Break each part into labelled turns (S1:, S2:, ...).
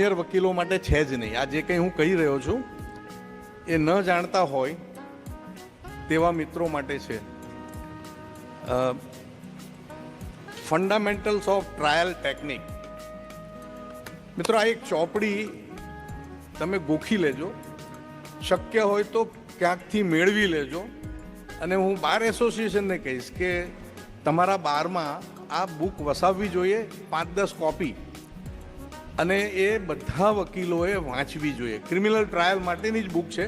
S1: Senior વકીલો માટે છે જ નહીં. આ જે કંઈ હું કહી રહ્યો છું એ ન જાણતા હોય તેવા મિત્રો માટે છે. Fundamentals of trial technique. મિત્રો, આ એક ચોપડી તમે ગોખી લેજો, શક્ય હોય તો ક્યાંકથી મેળવી લેજો. અને હું બાર એસોસિએશનને કહીશ કે તમારા બારમાં આ બુક વસાવવી જોઈએ, 5-10 કોપી, અને એ બધા વકીલોએ વાંચવી જોઈએ. ક્રિમિનલ ટ્રાયલ માટેની જ બુક છે.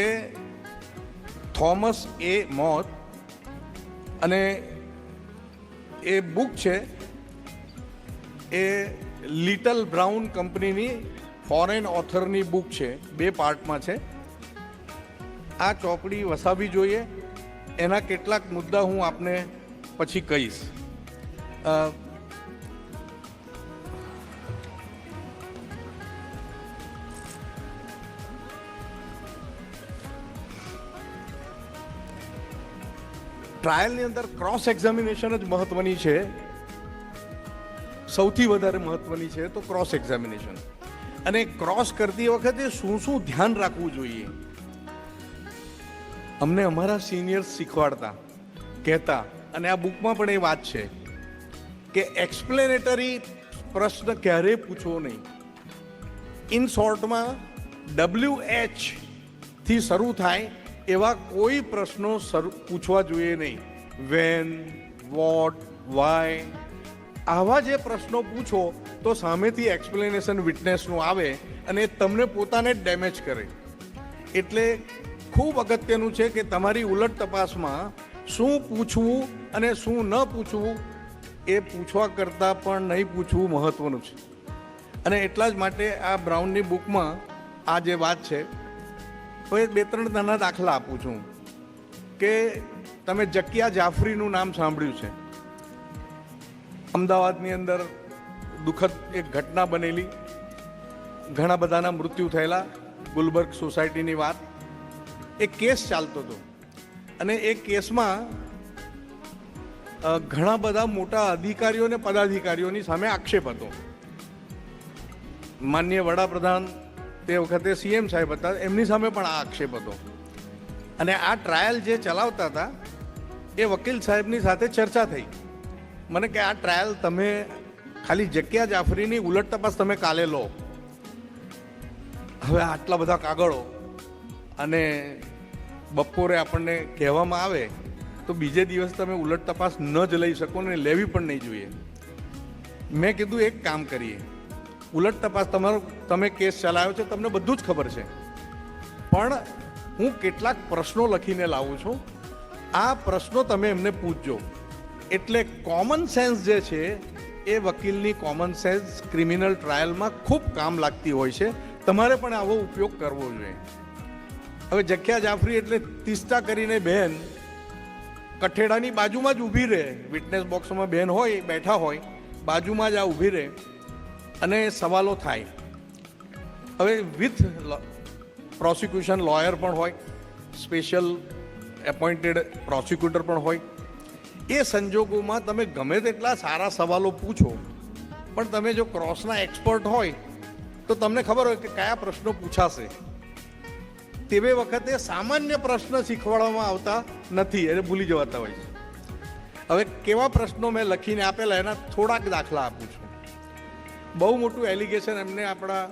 S1: એ થોમસ એ મોથ, અને એ બુક છે એ લિટલ બ્રાઉન કંપનીની ફોરેન ઓથરની બુક છે. 2 પાર્ટમાં છે. આ ચોપડી વસાવવી જોઈએ. એના કેટલાક મુદ્દા હું આપને પછી કહીશ. ટ્રાયલની અંદર ક્રોસ એક્ઝામિનેશન જ મહત્વની છે. સૌથી વધારે મહત્વની છે તો ક્રોસ એક્ઝામિનેશન. અને ક્રોસ કરતી વખતે શું શું ધ્યાન રાખવું જોઈએ, અમને અમારા સિનિયર્સ શીખવાડતા, કહેતા, અને આ બુકમાં પણ એ વાત છે કે એક્સપ્લેનેટરી પ્રશ્ન ક્યારેય પૂછવો નહીં. ઇન શોર્ટમાં WH થી શરૂ થાય એવા કોઈ પ્રશ્નો પૂછવા જોઈએ નહીં. વેન, વોટ, વાય, આવા જે પ્રશ્નો પૂછો તો સામેથી એક્સપ્લેનેશન વિટનેસનું આવે અને તમને પોતાને જ ડેમેજ કરે. એટલે ખૂબ અગત્યનું છે કે તમારી ઉલટ તપાસમાં શું પૂછવું અને શું ન પૂછવું એ પૂછવા કરતાં પણ નહીં પૂછવું મહત્વનું છે. અને એટલા જ માટે આ બ્રાઉનની બુકમાં આ જે વાત છે, હવે 2-3 નાના દાખલા આપું છું. કે તમે જકિયા જાફરીનું નામ સાંભળ્યું છે. અમદાવાદની અંદર દુઃખદ એક ઘટના બનેલી, ઘણા બધાના મૃત્યુ થયેલા. ગુલબર્ગ સોસાયટીની વાત. એક કેસ ચાલતો હતો અને એ કેસમાં ઘણા બધા મોટા અધિકારીઓ અને પદાધિકારીઓની સામે આક્ષેપ હતો. માનનીય વડાપ્રધાન તે વખતે CM સાહેબ હતા, એમની સામે પણ આ આક્ષેપ હતો. અને આ ટ્રાયલ જે ચલાવતા હતા એ વકીલ સાહેબની સાથે ચર્ચા થઈ. મને કે આ ટ્રાયલ તમે ખાલી જકિયા જાફરીની ઉલટ તપાસ તમે કાલે લો. હવે આટલા બધા કાગળો અને બપોરે આપણને કહેવામાં આવે તો બીજે દિવસ તમે ઉલટ તપાસ ન જ લઈ શકો ને લેવી પણ નહીં જોઈએ. મેં કીધું એક કામ કરીએ, ઉલટ તપાસ તમે કેસ ચલાવ્યો છે, તમને બધું જ ખબર છે, પણ હું કેટલાક પ્રશ્નો લખીને લાવું છું. આ પ્રશ્નો તમે એમને પૂછજો. એટલે કોમન સેન્સ જે છે એ વકીલની કોમન સેન્સ ક્રિમિનલ ટ્રાયલમાં ખૂબ કામ લાગતી હોય છે. તમારે પણ આવો ઉપયોગ કરવો જોઈએ. હવે જકિયા જાફરી એટલે તિસ્તા કરીને બહેન કઠેડાની બાજુમાં જ ઊભી રહે. વિટનેસ બોક્સમાં બહેન હોય, બેઠા હોય, બાજુમાં જ આ ઊભી રહે અને સવાલો થાય. હવે વિથ પ્રોસિક્યુશન લોયર પણ હોય, સ્પેશિયલ એપોઇન્ટેડ પ્રોસિક્યુટર પણ હોય. એ સંજોગોમાં તમે ગમે તેટલા સારા સવાલો પૂછો, પણ તમે જો ક્રોસના એક્સપર્ટ હોય તો તમને ખબર હોય કે કયા પ્રશ્નો પૂછાશે. તેવે વખતે સામાન્ય પ્રશ્ન શીખવાડવામાં આવતા નથી, એને ભૂલી જવાતા હોય છે. હવે કેવા પ્રશ્નો મેં લખીને આપેલા એના થોડાક દાખલા આપું છું. બહુ મોટું એલિગેશન એમને આપણા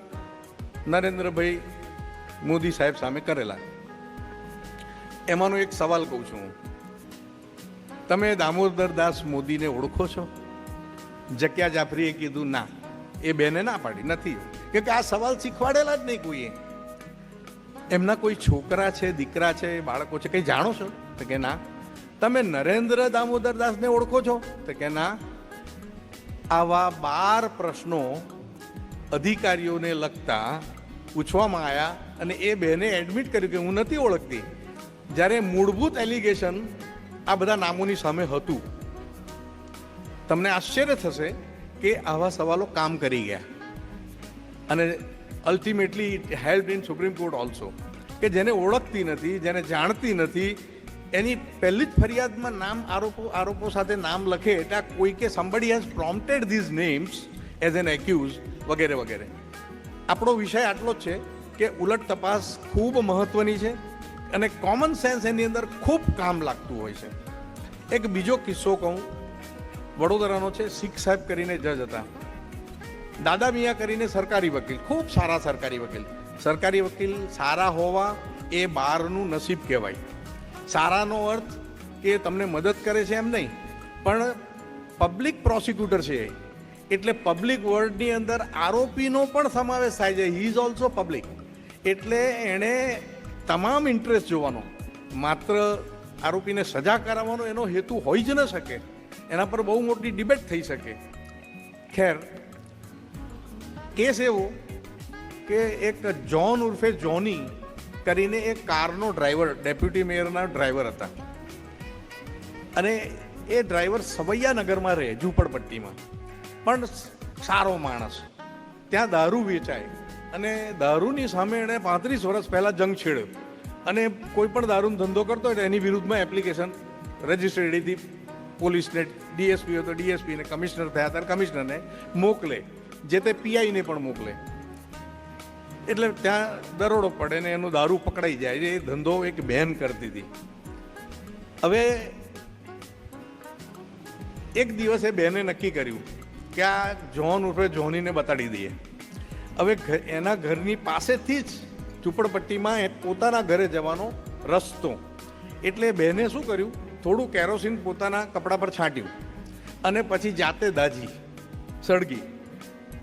S1: નરેન્દ્રભાઈ મોદી સાહેબ સામે કરેલા. એમાંનો એક સવાલ કહું છું. તમે દામોદરદાસ મોદીને ઓળખો છો? જકિયા જાફરીએ કીધું ના. એ બેને ના પાડી, નથી, કે આ સવાલ શીખવાડેલા જ નહીં કોઈએ. એમના કોઈ છોકરા છે, દીકરા છે, બાળકો છે, કંઈ જાણો છો? તો કે ના. તમે નરેન્દ્ર દામોદરદાસને ઓળખો છો? તો કે ના. આવા 12 પ્રશ્નો અધિકારીઓને લગતા પૂછવામાં આવ્યા અને એ બેને એડમિટ કર્યું કે હું નથી ઓળખતી, જ્યારે મૂળભૂત એલિગેશન આ બધા નામોની સામે હતું. તમને આશ્ચર્ય થશે કે આવા સવાલો કામ કરી ગયા અને ultimately it help in supreme court also. કે જેને ઓળખતી નથી, જેને જાણતી નથી, એની પહેલી જ ફરિયાદમાં નામ આરોપો સાથે નામ લખે એટલે કોઈ કે somebody has prompted these names as an accused વગેરે વગેરે. આપણો વિષય આટલો જ છે કે ઉલટ તપાસ ખૂબ મહત્ત્વની છે અને કોમન સેન્સ એની અંદર ખૂબ કામ લાગતું હોય છે. એક બીજો કિસ્સો કહું, વડોદરાનો છે. શીખ સાહેબ કરીને જજ હતા. દાદા મિયા કરીને સરકારી વકીલ, ખૂબ સારા સરકારી વકીલ. સરકારી વકીલ સારા હોવા એ બારનું નસીબ કહેવાય. સારાનો અર્થ કે તમને મદદ કરે છે એમ નહીં, પણ પબ્લિક પ્રોસિક્યુટર છે એટલે પબ્લિક વર્લ્ડની અંદર આરોપીનો પણ સમાવેશ થાય છે. He is also public. એટલે એણે તમામ ઇન્ટરેસ્ટ જોવાનો, માત્ર આરોપીને સજા કરાવવાનો એનો હેતુ હોઈ જ ન શકે. એના પર બહુ મોટી ડિબેટ થઈ શકે. ખેર, કેસ એવો કે એક જોન ઉર્ફે જોની કરીને એક કારનો ડ્રાઈવર, ડેપ્યુટી મેયરના ડ્રાઈવર હતા અને એ ડ્રાઈવર સવૈયાનગરમાં રહે, ઝૂંપડપટ્ટીમાં, પણ સારો માણસ. ત્યાં દારૂ વેચાય અને દારૂની સામે એણે 35 વર્ષ પહેલાં જંગ છેડ્યો અને કોઈ પણ દારૂનો ધંધો કરતો હોય તો એની વિરુદ્ધમાં એપ્લિકેશન રજિસ્ટર્ડ હતી. પોલીસને, ડીએસપી હોય તો ડીએસપીને, કમિશનર થયા ત્યારે કમિશનરને મોકલે, જે તે પીઆઈને પણ મોકલે. એટલે ત્યાં દરોડો પડે ને એનો દારૂ પકડાઈ જાય. એ ધંધો એક બેન કરતી હતી. હવે એક દિવસ એ બેને નક્કી કર્યું કે આ જોન ઉર્ફે જોનીને બતાડી દઈએ. હવે એના ઘરની પાસેથી જ ઝૂંપડપટ્ટીમાં એ પોતાના ઘરે જવાનો રસ્તો. એટલે બેને શું કર્યું, થોડું કેરોસીન પોતાના કપડા પર છાંટ્યું અને પછી જાતે દાજી, સળગી.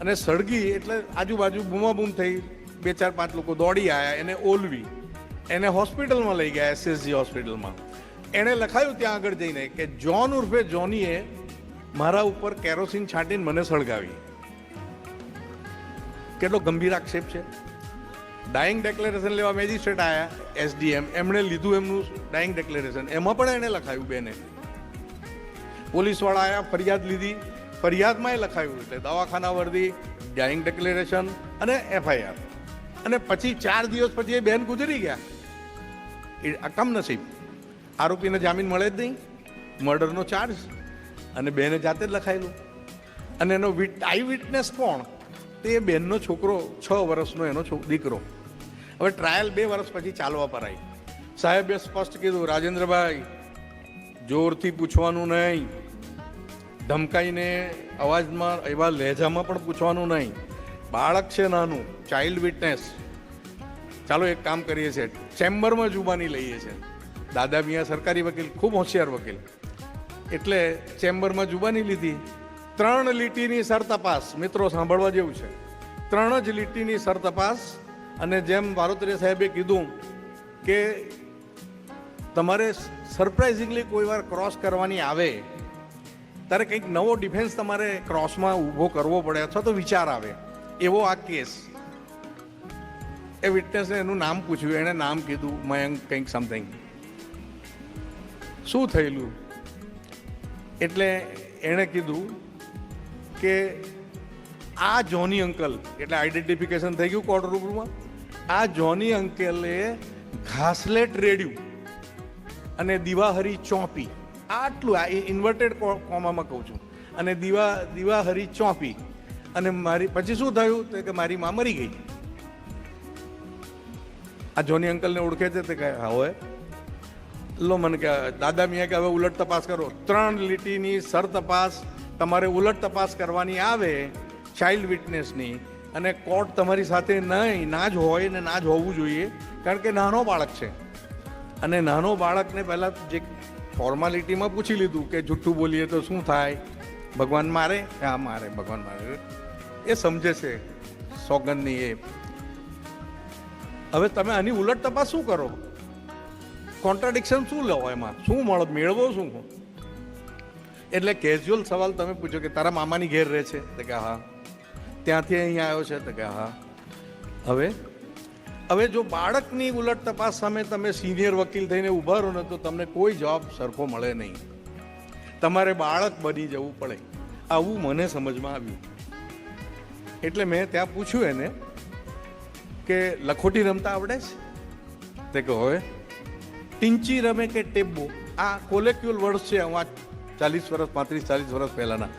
S1: અને સળગી એટલે આજુબાજુ બૂમાબૂમ થઈ. 2-4-5 લોકો દોડી આવ્યા, એને ઓલવી, એને હોસ્પિટલમાં લઈ ગયા, એસએસજી હોસ્પિટલમાં. એણે લખાયું ત્યાં આગળ જઈને કે જોન ઉર્ફે જોનીએ મારા ઉપર કેરોસીન છાંટીને મને સળગાવી. કેટલો ગંભીર આક્ષેપ છે. ડાઇંગ ડિક્લેરેશન લેવા મેજિસ્ટ્રેટ આવ્યા, એસડીએમ, એમણે લીધું એમનું ડાઇંગ ડિક્લેરેશન. એમાં પણ એણે લખાયું બેને. પોલીસવાળા આવ્યા, ફરિયાદ લીધી, ફરિયાદમાં એ લખાયું. એટલે દવાખાના વર્દી, ડાઇંગ ડિક્લેરેશન અને એફઆઈઆર. અને પછી 4 દિવસ પછી એ બેન ગુજરી ગયા. એ કમનસીબ, આરોપીને જામીન મળે જ નહીં, મર્ડરનો ચાર્જ, અને બેને જાતે જ લખાયેલું. અને એનો આઈ વિટનેસ કોણ? તે બેનનો છોકરો, 6 વર્ષનો એનો દીકરો. હવે ટ્રાયલ 2 વર્ષ પછી ચાલવા પર આવી. સાહેબે સ્પષ્ટ કીધું, રાજેન્દ્રભાઈ, જોરથી પૂછવાનું નહીં, ધમકાઈને અવાજમાં, એવા લહેજામાં પણ પૂછવાનું નહીં. બાળક છે નાનું, ચાઇલ્ડ વિટનેસ. ચાલો એક કામ કરીએ છીએ, ચેમ્બરમાં જુબાની લઈએ છીએ. દાદા મિયા સરકારી વકીલ, ખૂબ હોશિયાર વકીલ. એટલે ચેમ્બરમાં જુબાની લીધી. 3 લીટીની સરતપાસ, મિત્રો સાંભળવા જેવું છે. 3 જ લીટીની સરતપાસ. અને જેમ વારોતરિયા સાહેબે કીધું કે તમારે સરપ્રાઇઝિંગલી કોઈ વાર ક્રોસ કરવાની આવે ત્યારે કંઈક નવો ડિફેન્સ તમારે ક્રોસમાં ઊભો કરવો પડે અથવા તો વિચાર આવે. એવો આ કેસ. એ વિટનેસને એનું નામ પૂછ્યું, એણે નામ કીધું, મયંક કંઈક સમથિંગ. શું થયેલું? એટલે એણે કીધું કે આ જોની અંકલ, એટલે આઈડેન્ટિફિકેશન થઈ ગયું કોર્ટ રૂમમાં. આ જોની અંકલે ઘાસલેટ રેડ્યું અને દીવાહરી ચોંપી. આટલું, આ ઇન્વર્ટેડ કોમામાં કહું છું. અને દીવાહરી ચોંપી. અને મારી પછી શું થયું તો કે મારી માં મરી ગઈ. આ જોની અંકલને ઓળખે છે તે કહે, હવે લો મને કે દાદા મિયા કે હવે ઉલટ તપાસ કરો. 3 લીટીની સર તપાસ તમારે ઉલટ તપાસ કરવાની આવે ચાઇલ્ડ વિટનેસની, અને કોર્ટ તમારી સાથે નહીં, ના જ હોય ને ના જ હોવું જોઈએ, કારણ કે નાનો બાળક છે. અને નાનો બાળકને પહેલાં જે ફોર્માલિટીમાં પૂછી લીધું કે જૂઠું બોલીએ તો શું થાય, ભગવાન મારે? હા મારે, ભગવાન મારે. એ સમજે છે સોગંદની. એ હવે તમે આની ઉલટ તપાસ શું કરો? કોન્ટ્રાડિક્શન શું લો એમાં? શું મેળવો શું? એટલે કેઝ્યુઅલ સવાલ તમે પૂછો કે તારા મામાની ઘેર રહે છે? તો કે હા. ત્યાંથી અહીંયા આવ્યો છે? તો કે હા. હવે જો બાળકની ઉલટ તપાસ સામે તમે સિનિયર વકીલ થઈને ઊભા રહો ને તો તમને કોઈ જવાબ સરખો મળે નહીં. તમારે બાળક બની જવું પડે. આવું મને સમજમાં આવ્યું. એટલે મેં ત્યાં પૂછ્યું એને કે લખોટી રમતા આવડે છે? તે કે હવે. ટીંચી રમે કે ટેબ્બો? આ કોલેક્યુઅલ વર્ડ છે, હું 35-40 વર્ષ પહેલાના.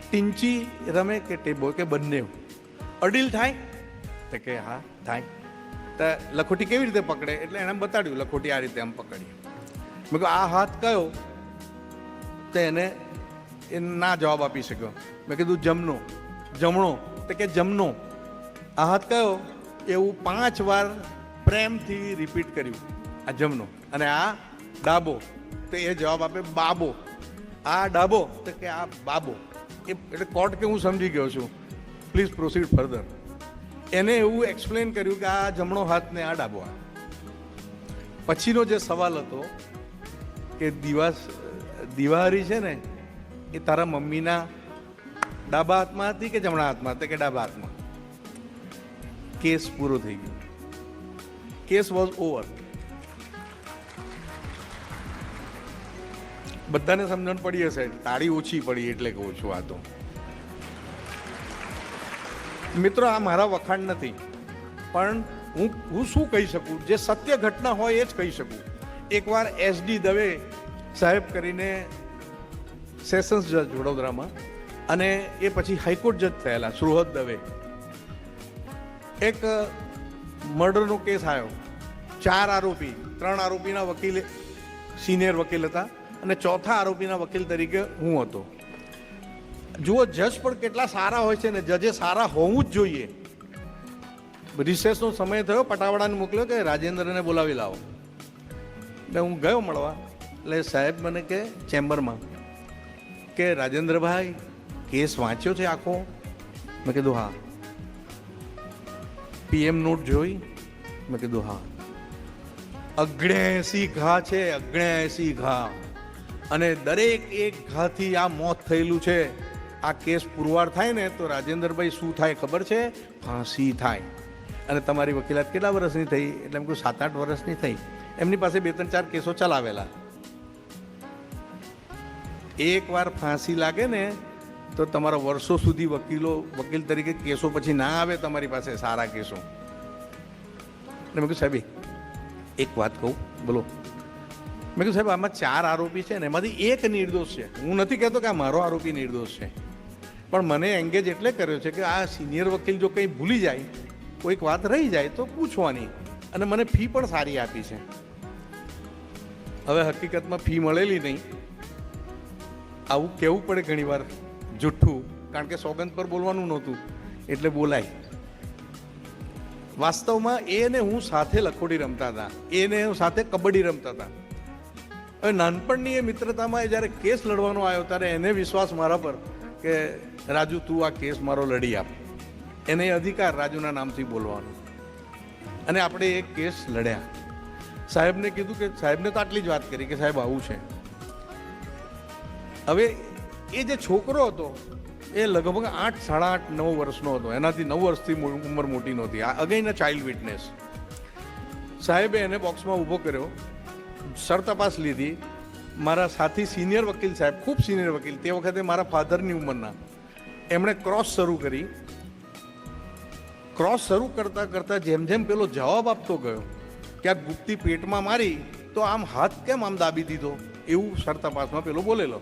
S1: ટીંચી રમે કે ટેબ્બો? કે બંને. અડીલ થાય? તો કે હા થાય. તો લખોટી કેવી રીતે પકડે? એટલે એણે બતાડ્યું, લખોટી આ રીતે આમ પકડી. મેં કહ્યું આ હાથ કયો? તો એને એ ના જવાબ આપી શક્યો. મેં કીધું જમણો. જમણો? તો કે જમણો. આ હાથ કયો? એવું 5 વાર પ્રેમથી રિપીટ કર્યું, આ જમણો. અને આ ડાબો? તો એ જવાબ આપે બાબો. આ ડાબો? તો કે આ બાબો. એટલે કોર્ટ કે હું સમજી ગયો છું, પ્લીઝ પ્રોસીડ ફર્ધર. એને એવું એક્સપ્લેન કર્યું કે આ જમણો હાથ ને આ ડાબો હાથ. પછીનો જે સવાલ હતો કે દિવાળી છે ને એ તારા મમ્મીના ડાબા હાથમાં હતી કે જમણા હાથમાં હતી? કે ડાબા હાથમાં. કેસ પૂરો થઈ ગયો. Case was over. બધાને સમજણ પડી હશે, તાળી ઓછી પડી એટલે કહું છું આ તો. મિત્રો, આ મારા વખાણ નથી, પણ હું શું કહી શકું? જે સત્ય ઘટના હોય એ જ કહી શકું. એકવાર SD દવે સાહેબ કરીને સેશન્સ જજ વડોદરામાં, અને એ પછી હાઈકોર્ટ જજ થયેલા, સુહૃદ દવે. એક મર્ડરનો કેસ આવ્યો, 4 આરોપી, 3 આરોપીના વકીલ સિનિયર વકીલ હતા અને 4થા આરોપીના વકીલ તરીકે હું હતો. જુઓ, જજ પણ કેટલા સારા હોય છે ને, જજે સારા હોવું જ જોઈએ. રિસેસનો સમય થયો, પટાવાળાને મોકલ્યો કે રાજેન્દ્રને બોલાવી લાવો. એટલે હું ગયો મળવા. એટલે સાહેબ મને કે ચેમ્બરમાં કે રાજેન્દ્રભાઈ કેસ વાંચ્યો છે આખો? મેં કીધું હા. PM નોટ જોઈ? મેં કીધું હા. 79 ઘા છે, 79 ઘા, અને દરેક એક ઘાથી આ મોત થયેલું છે. આ કેસ પુરવાર થાય ને તો રાજેન્દ્રભાઈ શું થાય ખબર છે? ફાંસી થાય. અને તમારી વકીલાત કેટલા વર્ષની થઈ? એટલે એમ કહ્યું 7-8 વર્ષની થઈ. એમની પાસે 2-3-4 કેસો ચલાવેલા. એક વાર ફાંસી લાગે ને તો તમારા વર્ષો સુધી વકીલ તરીકે કેસો પછી ના આવે તમારી પાસે, સારા કેસો. એટલે મેં કહ્યું સાહેબ એક વાત કહું, બોલો. મેં કહ્યું સાહેબ આમાં 4 આરોપી છે ને એમાંથી એક નિર્દોષ છે. હું નથી કહેતો કે આ મારો આરોપી નિર્દોષ છે, પણ મને એંગેજ એટલે કર્યો છે કે આ સિનિયર વકીલ જો કંઈ ભૂલી જાય, કોઈક વાત રહી જાય તો પૂછવાની. અને મને ફી પણ સારી આપી છે. હવે હકીકતમાં ફી મળેલી નહીં, આવું કહેવું પડે ઘણી વાર જુઠ્ઠું, કારણ કે સોગંદ પર બોલવાનું નહોતું એટલે બોલાય. વાસ્તવમાં એને હું સાથે લખોટી રમતા હતા, એને હું સાથે કબડ્ડી રમતા હતા. હવે નાનપણની એ મિત્રતામાં જ્યારે કેસ લડવાનો આવ્યો ત્યારે એને વિશ્વાસ મારા પર કે રાજુ તું આ કેસ મારો લડી આપ. એને અધિકાર રાજુના નામથી બોલવાનો. અને આપણે એક કેસ લડ્યા. સાહેબને કીધું કે સાહેબને તો આટલી જ વાત કરી કે સાહેબ આવું છે. હવે એ જે છોકરો હતો એ લગભગ 8, 8.5, 9 વર્ષનો હતો. એનાથી 9 વર્ષથી ઉંમર મોટી નહોતી. આ અગેન ચાઇલ્ડ વિટનેસ. સાહેબે એને બોક્સમાં ઊભો કર્યો, સરતપાસ લીધી. મારા સાથી સિનિયર વકીલ સાહેબ, ખૂબ સિનિયર વકીલ, તે વખતે મારા ફાધરની ઉંમરના, એમણે ક્રોસ શરૂ કરી. ક્રોસ શરૂ કરતાં કરતાં જેમ જેમ પેલો જવાબ આપતો ગયો કે આ ગુપ્તી પેટમાં મારી તો આમ હાથ કેમ આમ દાબી દીધો, એવું સરતપાસમાં પેલો બોલેલો.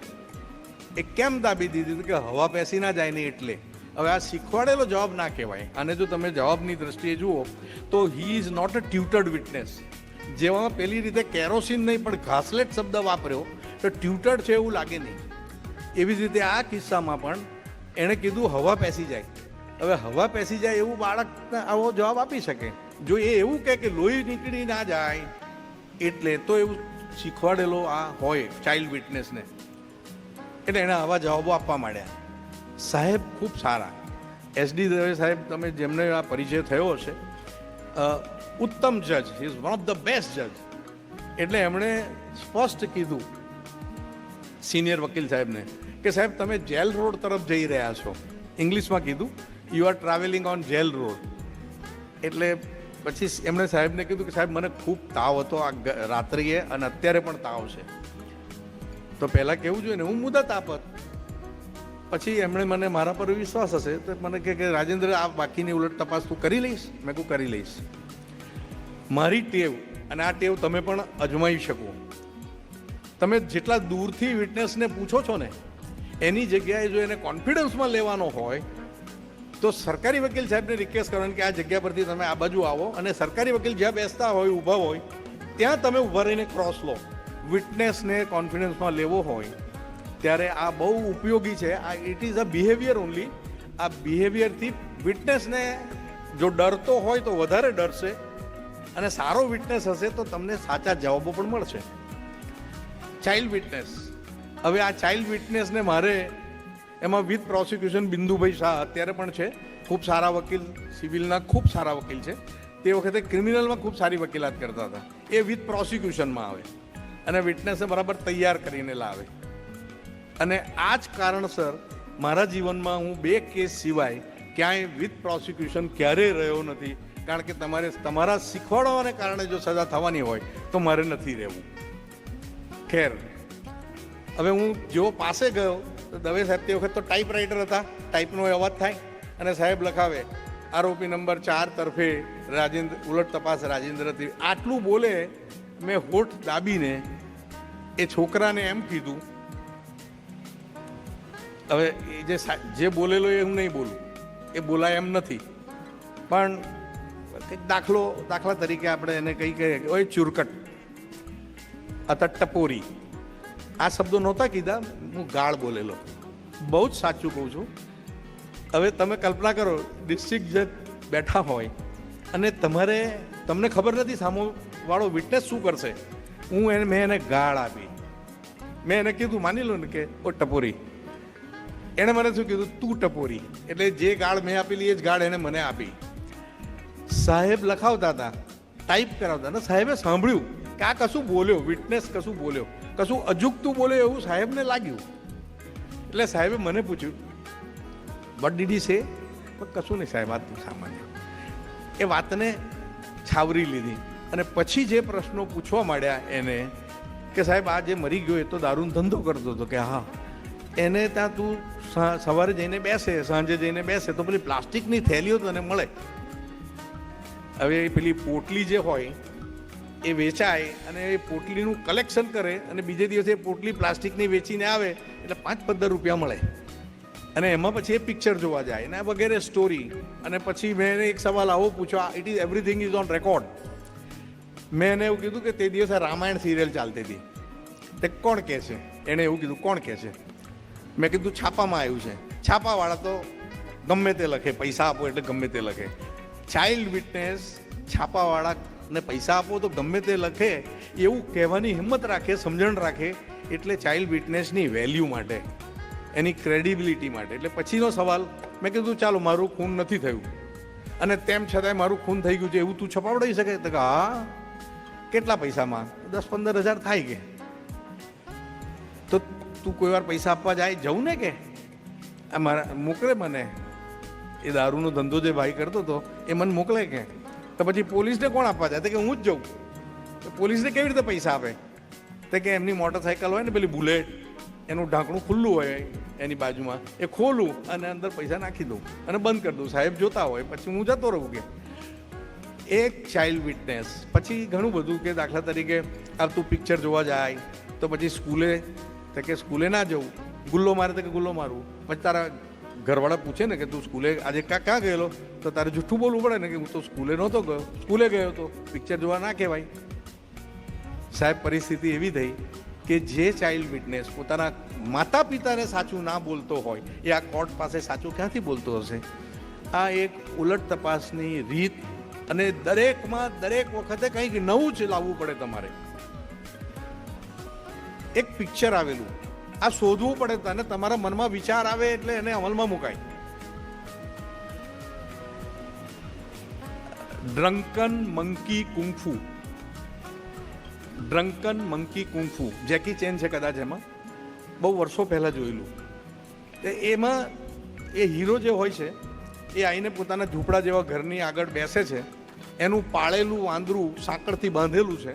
S1: એ કેમ દાબી દીધી કે હવા પેસી ના જાય ને એટલે. હવે આ શીખવાડેલો જવાબ ના કહેવાય. અને જો તમે જવાબની દ્રષ્ટિએ જુઓ તો he is not a tutored witness. જેમાં પેલી રીતે કેરોસીન નહીં પણ ઘાસલેટ શબ્દ વાપર્યો તો ટ્યુટર્ડ છે એવું લાગે નહીં. એવી જ રીતે આ કિસ્સામાં પણ એણે કીધું હવા પેસી જાય. હવે હવા પેસી જાય એવું બાળકને આવો જવાબ આપી શકે? જો એ એવું કહે કે લોહી નીકળી ના જાય એટલે, તો એવું શીખવાડેલો આ હોય ચાઇલ્ડ વિટનેસને, એટલે એણે આવા જવાબો આપવા માંડ્યા. સાહેબ ખૂબ સારા, SD દવે સાહેબ, તમે જેમને આ પરિચય થયો હશે, ઉત્તમ જજ, he is one of the best જજ. એટલે એમણે સ્પષ્ટ કીધું સિનિયર વકીલ સાહેબને કે સાહેબ તમે જેલ રોડ તરફ જઈ રહ્યા છો. ઇંગ્લિશમાં કીધું, you are travelling on jail road. એટલે પછી એમણે સાહેબને કીધું કે સાહેબ મને ખૂબ તાવ હતો આ રાત્રિએ અને અત્યારે પણ તાવ છે. તો પહેલાં કેવું જોઈએ ને હું મુદત આપત. પછી એમણે મને મારા પર વિશ્વાસ હશે તો મને કહે કે રાજેન્દ્ર આ બાકીની ઉલટ તપાસ તું કરી લઈશ? મેં કહું કરી લઈશ. મારી ટેવ, અને આ ટેવ તમે પણ અજમાવી શકો. તમે જેટલા દૂરથી વિટનેસને પૂછો છો ને એની જગ્યાએ જો એને કોન્ફિડન્સમાં લેવાનો હોય તો સરકારી વકીલ સાહેબને રિક્વેસ્ટ કરવાની કે આ જગ્યા પરથી તમે આ બાજુ આવો અને સરકારી વકીલ જ્યાં બેસતા હોય ઊભા હોય ત્યાં તમે ઊભા રહીને ક્રોસ લો. વિટનેસને કોન્ફિડન્સમાં લેવો હોય ત્યારે આ બહુ ઉપયોગી છે. આ it is a behaviour only. આ બિહેવિયરથી વિટનેસને જો ડરતો હોય તો વધારે ડરશે અને સારો વિટનેસ હશે તો તમને સાચા જવાબો પણ મળશે. ચાઇલ્ડ વિટનેસ, હવે આ ચાઇલ્ડ વિટનેસને મારે એમાં વિથ પ્રોસિક્યુશન બિંદુભાઈ શાહ અત્યારે પણ છે, ખૂબ સારા વકીલ, સિવિલના ખૂબ સારા વકીલ છે. તે વખતે ક્રિમિનલમાં ખૂબ સારી વકીલાત કરતા હતા. એ વિથ પ્રોસિક્યુશનમાં આવે અને વિટનેસને બરાબર તૈયાર કરીને લાવે. અને આ જ કારણસર મારા જીવનમાં હું 2 કેસ સિવાય ક્યાંય વિથ પ્રોસિક્યુશન ક્યારેય રહ્યો નથી. કારણ કે તમારા શીખવાડવાને કારણે જો સજા થવાની હોય તો મારે નથી રહેવું. ખેર, હવે હું જેવો પાસે ગયો તો દવે સાહેબ તે વખત તો ટાઈપરાઇટર હતા, ટાઈપનો અવાજ થાય અને સાહેબ લખાવે આરોપી નંબર 4 તરફે ઉલટ તપાસ રાજેન્દ્રથી. આટલું બોલે મેં હોઠ દાબીને એ છોકરાને એમ કીધું, હવે એ જે બોલેલો એ હું નહીં બોલું, એ બોલાય એમ નથી, પણ કંઈક દાખલા તરીકે આપણે એને કંઈ કહીએ કે ઓય ચુરકટ અથવા ટપોરી, આ શબ્દો નહોતા કીધા, હું ગાળ બોલેલો. બહુ જ સાચું કહું છું. હવે તમે કલ્પના કરો, ડિસ્ટ્રિક્ટ જજ બેઠા હોય અને તમને ખબર નથી સામેવાળો વિટનેસ શું કરશે. મેં એને ગાળ આપી. મેં એને કીધું, માની લો ને કે ઓ ટપોરી. એણે મને શું કીધું, તું ટપોરી. એટલે જે ગાળ મેં આપેલી એ જ ગાળ એને મને આપી. સાહેબ લખાવતા હતા, ટાઈપ કરાવતા હતા. સાહેબે સાંભળ્યું કે આ કશું બોલ્યો, વિટનેસ કશું બોલ્યો, કશું અજુગતું બોલ્યો એવું સાહેબને લાગ્યું. એટલે સાહેબે મને પૂછ્યું, વોટ ડીડ હી સે? પણ કશું નહીં સાહેબ, વાત સામાન્ય. એ વાતને છાવરી લીધી અને પછી જે પ્રશ્નો પૂછવા માંડ્યા એને કે સાહેબ આ જે મરી ગયો એ તો દારૂનો ધંધો કરતો હતો, કે હા, એને ત્યાં તું સવારે જઈને બેસે, સાંજે જઈને બેસે તો પેલી પ્લાસ્ટિકની થેલીઓ તને મળે. હવે પેલી પોટલી જે હોય એ વેચાય અને એ પોટલીનું કલેક્શન કરે અને બીજે દિવસે પોટલી પ્લાસ્ટિકની વેચીને આવે એટલે 5-15 રૂપિયા મળે અને એમાં પછી એ પિક્ચર જોવા જાય ને વગેરે સ્ટોરી. અને પછી મેં એને એક સવાલ આવો પૂછ્યો, it is everything is on record. મેં એને એવું કીધું કે તે દિવસે રામાયણ સિરિયલ ચાલતી હતી, તે કોણ કહે છે? એણે એવું કીધું, કોણ કહે છે? મેં કીધું છાપામાં આવ્યું છે. છાપાવાળા તો ગમે તે લખે, પૈસા આપો એટલે ગમે તે લખે. ચાઇલ્ડ વિટનેસ છાપાવાળાને પૈસા આપો તો ગમે તે લખે એવું કહેવાની હિંમત રાખે, સમજણ રાખે. એટલે ચાઇલ્ડ વિટનેસની વેલ્યુ માટે, એની ક્રેડિબિલિટી માટે. એટલે પછીનો સવાલ મેં કીધું, ચાલો મારું ખૂન નથી થયું અને તેમ છતાંય મારું ખૂન થઈ ગયું છે એવું તું છપાવડાવી શકે? તો કે હા. કેટલા પૈસામાં? 10-15 હજાર થાય. કે તો તું કોઈ વાર પૈસા આપવા જાય, જવું ને કે મારા મોકલે મને. એ દારૂનો ધંધો જે ભાઈ કરતો હતો એ મને મોકલે કે તો પછી પોલીસને કોણ આપવા જાય? તો કે હું જ જાઉં. તો પોલીસને કેવી રીતે પૈસા આપે? તો કે એમની મોટરસાઇકલ હોય ને પેલી બુલેટ, એનું ઢાંકણું ખુલ્લું હોય એની બાજુમાં, એ ખોલું અને અંદર પૈસા નાખી દઉં અને બંધ કરી દઉં. સાહેબ જોતા હોય પછી હું જતો રહું. કે એક ચાઇલ્ડ વિટનેસ. પછી ઘણું બધું, કે દાખલા તરીકે આ તું પિક્ચર જોવા જાય તો પછી સ્કૂલે, તો કે સ્કૂલે ના જવું, ગુલ્લો મારે તો કે ગુલ્લો મારવું. પછી તારા ઘરવાળા પૂછે ને કે તું સ્કૂલે આજે ક્યાં ગયેલો? તો તારે જૂઠું બોલવું પડે ને કે હું તો સ્કૂલે નહોતો ગયો, સ્કૂલે ગયો તો. પિક્ચર જોવા ના કહેવાય. સાહેબ પરિસ્થિતિ એવી થઈ કે જે ચાઇલ્ડ વિટનેસ પોતાના માતા પિતાને સાચું ના બોલતો હોય એ આ કોર્ટ પાસે સાચું ક્યાંથી બોલતો હશે? આ એક ઉલટ તપાસની રીત. અને દરેક વખતે કંઈક નવું જ લાવવું પડે તમારે. એક પિક્ચર આવેલું, આ શોધવું પડે અને તમારા મનમાં વિચાર આવે એટલે એને અમલમાં મુકાય. Drunken monkey kung fu. Drunken monkey kung fu, Jackie Chan છે કદાચ એમાં, બહુ વર્ષો પહેલાં જોયેલું. એમાં એ હીરો જે હોય છે એ આવીને પોતાના ઝૂંપડા જેવા ઘરની આગળ બેસે છે. એનું પાળેલું વાંદરું સાંકળથી બાંધેલું છે.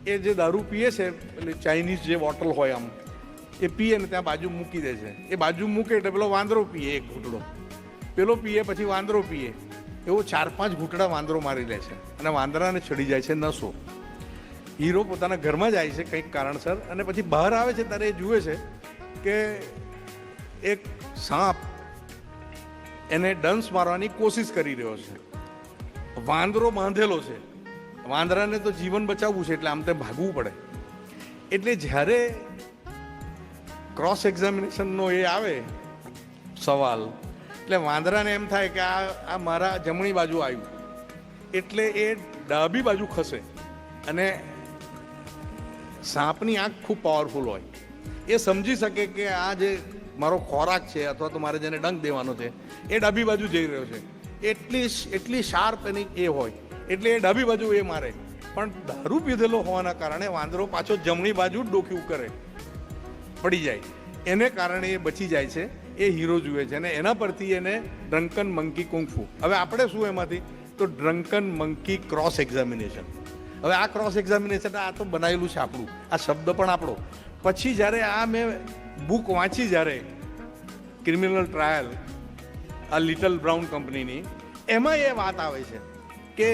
S1: એ જે દારૂ પીએ છે, એટલે ચાઇનીઝ જે બોટલ હોય આમ, એ પીએ ને ત્યાં બાજુ મૂકી દે છે. એ બાજુ મૂકે એટલે પેલો વાંદરો પીએ એક ઘૂંટડો, પેલો પીએ પછી વાંદરો પીએ. એવો 4-5 ઘૂંટડા વાંદરો મારી લે છે અને વાંદરાને ચડી જાય છે નશો. હીરો પોતાના ઘરમાં જાય છે કંઈક કારણસર અને પછી બહાર આવે છે ત્યારે એ જુએ છે કે એક સાપ એને ડંસ મારવાની કોશિશ કરી રહ્યો છે. વાંદરો બાંધેલો છે, વાંદરાને તો જીવન બચાવવું છે એટલે આમ તે ભાગવું પડે. એટલે જ્યારે ક્રોસ એક્ઝામિનેશનનો એ આવે સવાલ, એટલે વાંદરાને એમ થાય કે આ મારા જમણી બાજુ આવ્યું, એટલે એ ડાબી બાજુ ખસે. અને સાપની આંખ ખૂબ પાવરફુલ હોય, એ સમજી શકે કે આ જે મારો ખોરાક છે અથવા તો મારે જેને ડંખ દેવાનો છે એ ડાબી બાજુ જઈ રહ્યો છે. એટલી શાર્પ એની એ હોય એટલે એ ડાબી બાજુ એ મારે. પણ દારૂ પીધેલો હોવાના કારણે વાંદરો પાછો જમણી બાજુ જ ડોક્યું કરે, પડી જાય. એને કારણે એ બચી જાય છે. એ હીરો જુએ છે અને એના પરથી એને ડ્રંકન મંકી કુંફુ. હવે આપણે શું એમાંથી તો ડ્રંકન મંકી ક્રોસ એક્ઝામિનેશન. હવે આ ક્રોસ એક્ઝામિનેશન આ તો બનાવેલું છે આપણું, આ શબ્દ પણ આપણો. પછી જ્યારે આ મેં બુક વાંચી, જ્યારે ક્રિમિનલ ટ્રાયલ આ લિટલ બ્રાઉન કંપનીની, એમાં એ વાત આવે છે કે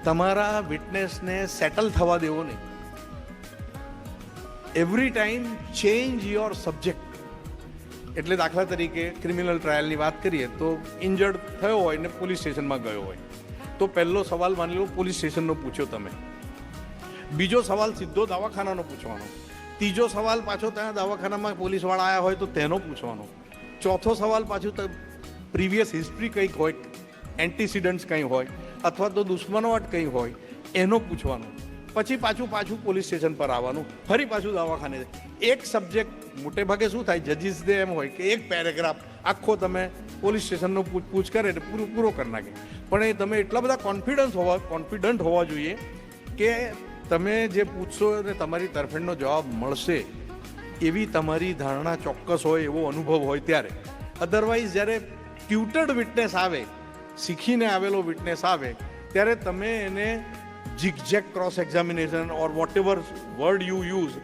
S1: તમારા વિટનેસને સેટલ થવા દેવો નહીં. Every time change your subject. એટલે દાખલા તરીકે ક્રિમિનલ ટ્રાયલની વાત કરીએ તો ઇન્જર્ડ થયો હોય ને પોલીસ સ્ટેશનમાં ગયો હોય તો પહેલો સવાલ માની લો પોલીસ સ્ટેશનનો પૂછ્યો તમે, બીજો સવાલ સીધો દવાખાનાનો પૂછવાનો, ત્રીજો સવાલ પાછો ત્યાં દવાખાનામાં પોલીસવાળા આવ્યા હોય તો તેનો પૂછવાનો, ચોથો સવાલ પાછું પ્રીવિયસ હિસ્ટ્રી કંઈક હોય, એન્ટીસિડન્ટ્સ કંઈ હોય અથવા તો દુશ્મનાવટ કંઈ હોય એનો પૂછવાનો. પછી પાછું પોલીસ સ્ટેશન પર આવવાનું, ફરી પાછું દવાખાને. એક સબ્જેક્ટ મોટે ભાગે શું થાય, જજીસ દે એમ હોય કે એક પેરેગ્રાફ આખો તમે પોલીસ સ્ટેશનનો પૂછ કરે એટલે પૂરો કરી નાખે. પણ એ તમે એટલા બધા કોન્ફિડન્ટ હોવા જોઈએ કે તમે જે પૂછશો અને તમારી તરફેણનો જવાબ મળશે એવી તમારી ધારણા ચોક્કસ હોય, એવો અનુભવ હોય ત્યારે. અધરવાઇઝ જ્યારે ટ્યુટર્ડ વિટનેસ આવે, શીખીને આવેલો વિટનેસ આવે, ત્યારે તમે એને zigzag cross examination or vote ever word you use,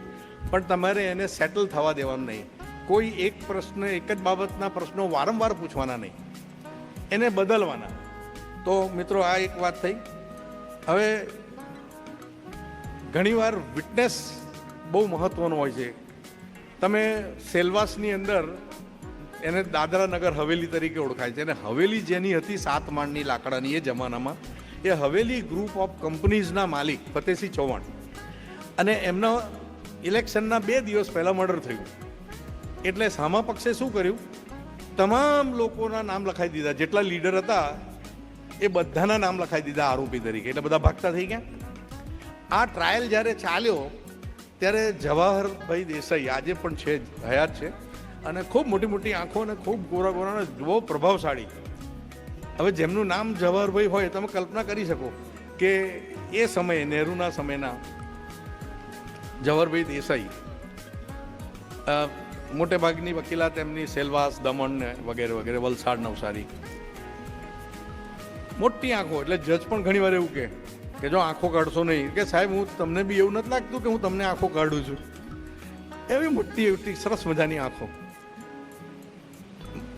S1: પણ તમારે એને સેટલ થવા દેવાનું નહીં. કોઈ એક પ્રશ્ન, એક જ બાબતના પ્રશ્નો વારંવાર પૂછવાના નહીં, એને બદલવાના. તો મિત્રો આ એક વાત થઈ. હવે ઘણીવાર વિટનેસ બહુ મહત્વનો હોય છે. તમે સેલવાસની અંદર એને દાદરા નગર હવેલી તરીકે ઓળખાય છે, અને હવેલી જેની હતી 7 માળની લાકડાની એ જમાનામાં, એ હવેલી ગ્રુપ ઓફ કંપનીઝના માલિક ફતેહસિંહ ચૌહાણ, અને એમના ઇલેક્શનના 2 દિવસ પહેલાં મર્ડર થયું. એટલે સામા પક્ષે શું કર્યું, તમામ લોકોના નામ લખાઈ દીધા, જેટલા લીડર હતા એ બધાના નામ લખાઈ દીધા આરોપી તરીકે. એટલે બધા ભાગતા થઈ ગયા. આ ટ્રાયલ જ્યારે ચાલ્યો ત્યારે જવાહરભાઈ દેસાઈ આજે પણ છે, હયાત છે, અને ખૂબ મોટી આંખો અને ખૂબ ગોરા બહુ પ્રભાવશાળી. હવે જેમનું નામ જવાહરભાઈ હોય તમે કલ્પના કરી શકો કે એ સમયે નહેરુના સમયના જવાહરભાઈ દેસાઈ, મોટે ભાગની વકીલાત એમની સેલવાસ, દમણ ને વગેરે, વલસાડ, નવસારી. મોટી આંખો. એટલે જજ પણ ઘણી વાર એવું કે જો આંખો કાઢશો નહીં, કે સાહેબ હું તમને બી એવું નથી લાગતું કે હું તમને આંખો કાઢું છું. એવી મોટી સરસ મજાની આંખો.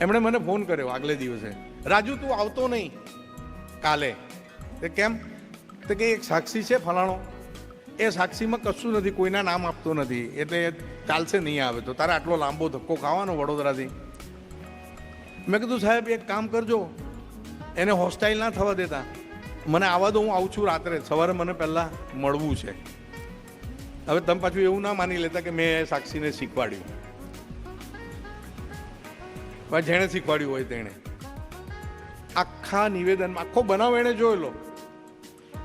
S1: એમણે મને ફોન કર્યો આગલે દિવસે, રાજુ તું આવતો નહીં કાલે. તે કેમ? તો કે એક સાક્ષી છે ફલાણો, એ સાક્ષીમાં કશું નથી, કોઈના નામ આપતો નથી, એટલે ચાલશે નહીં આવે તો તારે આટલો લાંબો ધક્કો ખાવાનો વડોદરાથી. મેં કીધું સાહેબ એક કામ કરજો, એને હોસ્ટાઇલ ના થવા દેતા, મને આવવા દો, હું આવું છું રાત્રે, સવારે મને પહેલાં મળવું છે. હવે તમે પાછું એવું ના માની લેતા કે મેં સાક્ષીને શીખવાડ્યું. જેણે શીખવાડ્યું હોય તેણે. આખા નિવેદનમાં આખો બનાવ એણે જોયેલો,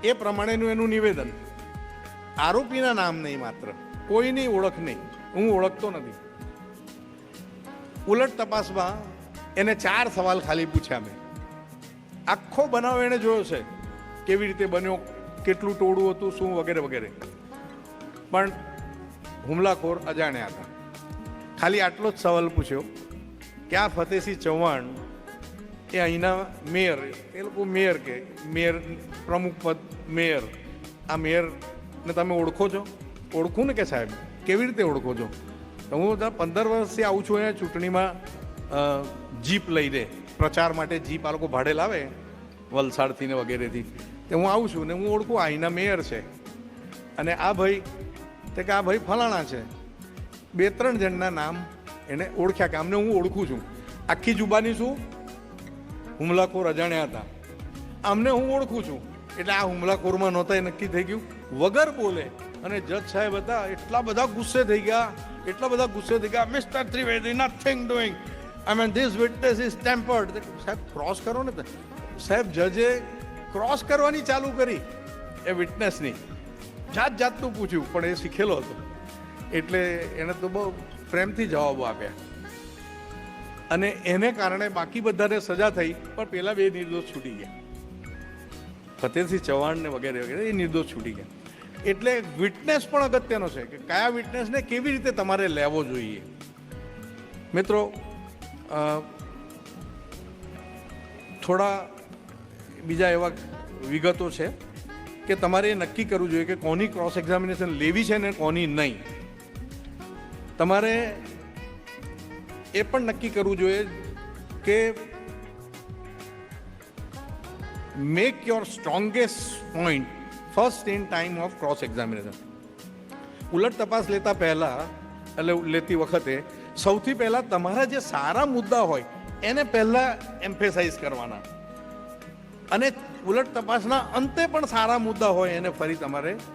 S1: એ પ્રમાણેનું એનું નિવેદન. આરોપીના નામ નહીં, માત્ર કોઈની ઓળખ નહીં, હું ઓળખતો નથી. ઉલટ તપાસમાં એને 4 સવાલ ખાલી પૂછ્યા મેં. આખો બનાવ એણે જોયો છે, કેવી રીતે બન્યો, કેટલું ટોળું હતું, શું વગેરે. પણ હુમલાખોર અજાણ્યા હતા. ખાલી આટલો જ સવાલ પૂછ્યો કે આ ફતેહસિંહ ચૌહાણ એ અહીંના મેયર, એ લોકો મેયર કે મેયર પ્રમુખ પદ મેયર, આ મેયરને તમે ઓળખો છો? ઓળખું ને કે સાહેબ. કેવી રીતે ઓળખો છો? તો હું 15 વર્ષથી આવું છું અહીંયા ચૂંટણીમાં જીપ લઈને, પ્રચાર માટે જીપ આ લોકો ભાડે લાવે વલસાડથી ને વગેરેથી, તે હું આવું છું ને હું ઓળખું અહીંના મેયર છે. અને આ ભાઈ તે કે આ ભાઈ ફલાણા છે. 2-3 જણના નામ એને ઓળખ્યા કે આમને હું ઓળખું છું. આખી જુબાની શું હુમલાખોર અજાણ્યા હતા, આમને હું ઓળખું છું, એટલે આ હુમલાખોરમાં નહોતા એ નક્કી થઈ ગયું વગર બોલે. અને જજ સાહેબ હતા એટલા બધા ગુસ્સે થઈ ગયા, mister Trivedi nothing doing, I mean this witness is tempered. સાહેબ ક્રોસ કરો ને. સાહેબ જજે ક્રોસ કરવાની ચાલુ કરી એ વિટનેસની, જાતનું પૂછ્યું, પણ એ શીખેલો હતો એટલે એને તો બહુ પ્રેમથી જવાબો આપ્યા અને એને કારણે બાકી બધાને સજા થઈ, પણ પેલા 2 નિર્દોષ છૂટી ગયા, ફતેહસિંહ ચૌહાણ ને વગેરે વગેરે, એ નિર્દોષ છૂટી ગયા. એટલે વિટનેસ પણ અગત્યનો છે કે કયા વિટનેસને કેવી રીતે તમારે લેવો જોઈએ. મિત્રો, થોડા બીજા એવા વિગતો છે કે તમારે એ નક્કી કરવું જોઈએ કે કોની ક્રોસ એક્ઝામિનેશન લેવી છે ને કોની નહીં. તમારે એ પણ નક્કી કરવું જોઈએ કે make your strongest point first in time of cross examination. ઉલટ તપાસ લેતા પહેલાં એટલે લેતી વખતે સૌથી પહેલાં તમારા જે સારા મુદ્દા હોય એને પહેલાં એમ્ફેસાઇઝ કરવાના, અને ઉલટ તપાસના અંતે પણ સારા મુદ્દા હોય એને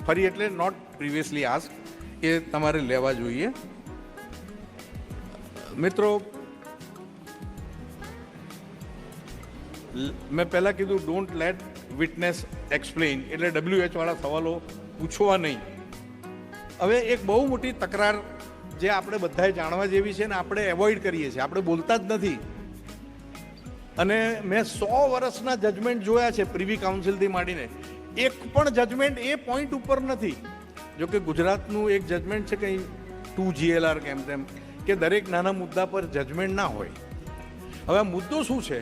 S1: ફરી એટલે નોટ પ્રિવિયસલી આસ્ક, એ તમારે લેવા જોઈએ. મિત્રો, મેં પહેલાં કીધું ડોન્ટ લેટ વિટનેસ એક્સપ્લેન, એટલે WH વાળા સવાલો પૂછવા નહીં. હવે એક બહુ મોટી તકરાર જે આપણે બધાએ જાણવા જેવી છે ને આપણે એવોઇડ કરીએ છીએ, આપણે બોલતા જ નથી. અને મેં 100 વર્ષના જજમેન્ટ જોયા છે પ્રિવી કાઉન્સિલથી માંડીને, એક પણ જજમેન્ટ એ પોઈન્ટ ઉપર નથી. જો કે ગુજરાતનું એક જજમેન્ટ છે કંઈ 2 GLR કેમ તેમ, કે દરેક નાના મુદ્દા પર જજમેન્ટ ના હોય. હવે મુદ્દો શું છે?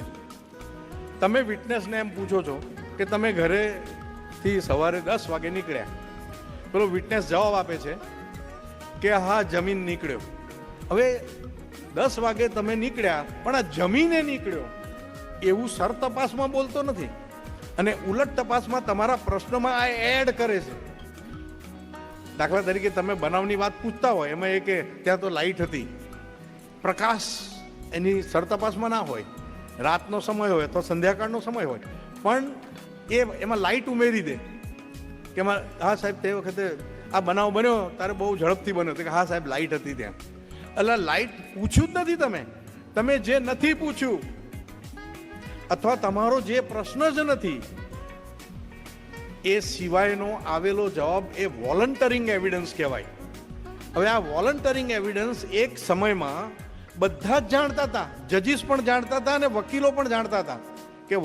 S1: તમે વિટનેસને એમ પૂછો છો કે તમે ઘરેથી સવારે 10 વાગે નીકળ્યા, પેલો વિટનેસ જવાબ આપે છે કે હા જમીન નીકળ્યો. હવે 10 વાગે તમે નીકળ્યા પણ આ જમીને નીકળ્યો એવું સર તપાસમાં બોલતો નથી, અને ઉલટ તપાસમાં તમારા પ્રશ્નમાં આ એડ કરે છે. દાખલા તરીકે તમે બનાવની વાત પૂછતા હોય, એમાં એ કે ત્યાં તો લાઇટ હતી, પ્રકાશ એની સર તપાસમાં ના હોય, રાતનો સમય હોય તો સંધ્યાકાળનો સમય હોય, પણ એમાં લાઇટ ઉમેરી દે કે એમાં હા સાહેબ તે વખતે આ બનાવ બન્યો તારે બહુ ઝડપથી બન્યો, કે હા સાહેબ લાઇટ હતી ત્યાં. એટલે લાઇટ પૂછ્યું જ નથી તમે જે નથી પૂછ્યું અથવા તમારો જે પ્રશ્ન જ નથી એ સિવાયનો આવેલો જવાબ એ વોલન્ટરિંગ એવિડન્સ કહેવાય. હવે આ વોલન્ટરિંગ એવિડન્સ એક સમયમાં બધા જ જાણતા હતા, જજીસ પણ જાણતા હતા અને વકીલો પણ જાણતા હતા કે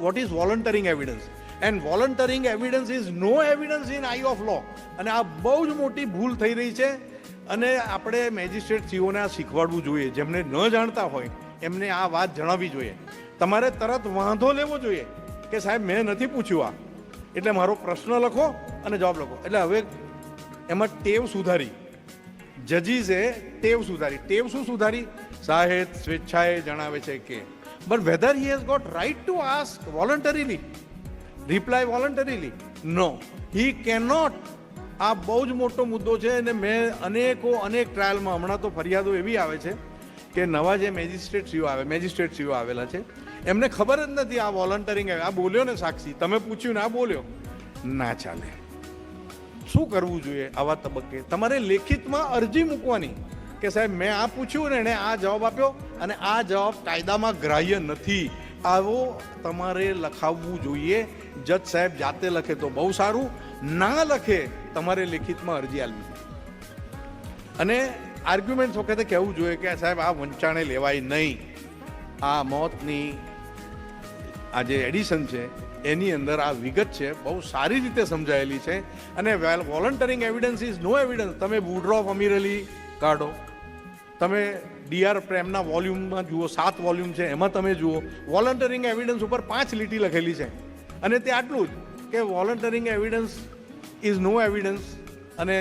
S1: what is volunteering evidence, and volunteering evidence is no evidence in eye of law. અને આ બહુ જ મોટી ભૂલ થઈ રહી છે, અને આપણે મેજિસ્ટ્રેટ સીઓને આ શીખવાડવું જોઈએ. જેમને ન જાણતા હોય એમને આ વાત જણાવવી જોઈએ. તમારે તરત વાંધો લેવો જોઈએ કે સાહેબ મેં નથી પૂછ્યું આ, એટલે મારો પ્રશ્ન લખો અને જવાબ લખો. એટલે હવે એમાં ટેવ સુધારી, જજીસે ટેવ સુધારી. ટેવ શું સુધારી? સાહેબ સ્વેચ્છાએ જણાવે છે કે, but whether he has got right to ask voluntarily, reply voluntarily? No, he cannot. આ બહુ જ મોટો મુદ્દો છે, અને મેં અનેક ટ્રાયલમાં હમણાં તો ફરિયાદો એવી આવે છે કે નવા જે મેજિસ્ટ્રેટ સીઓ આવેલા છે એમને ખબર જ નથી આ વોલન્ટરિંગ. આ બોલ્યો ને સાક્ષી, તમે પૂછ્યું ને આ બોલ્યો, ના ચાલે. શું કરવું જોઈએ આવા તબક્કે? તમારે લેખિતમાં અરજી મૂકવાની કે સાહેબ મેં આ પૂછ્યું ને એણે આ જવાબ આપ્યો અને આ જવાબ કાયદામાં ગ્રાહ્ય નથી, આવો તમારે લખાવવું જોઈએ. જજ સાહેબ જાતે લખે તો બહુ સારું, ના લખે તમારે લેખિતમાં અરજી આપવી. અને આર્ગ્યુમેન્ટ વખતે કહેવું જોઈએ કે સાહેબ આ વંચાણે લેવાય નહીં. આ મોતની આ જે એડિશન છે એની અંદર આ વિગત છે, બહુ સારી રીતે સમજાયેલી છે. અને વોલન્ટરિંગ એવિડન્સ ઇઝ નો એવિડન્સ. તમે વુડરો ઓફ અમીર અલી કાઢો, તમે DR પ્રેમના વોલ્યુમમાં જુઓ, 7 વોલ્યુમ છે એમાં તમે જુઓ, વોલન્ટરિંગ એવિડન્સ ઉપર 5 લીટી લખેલી છે, અને તે આટલું જ કે વોલન્ટરિંગ એવિડન્સ ઇઝ નો એવિડન્સ અને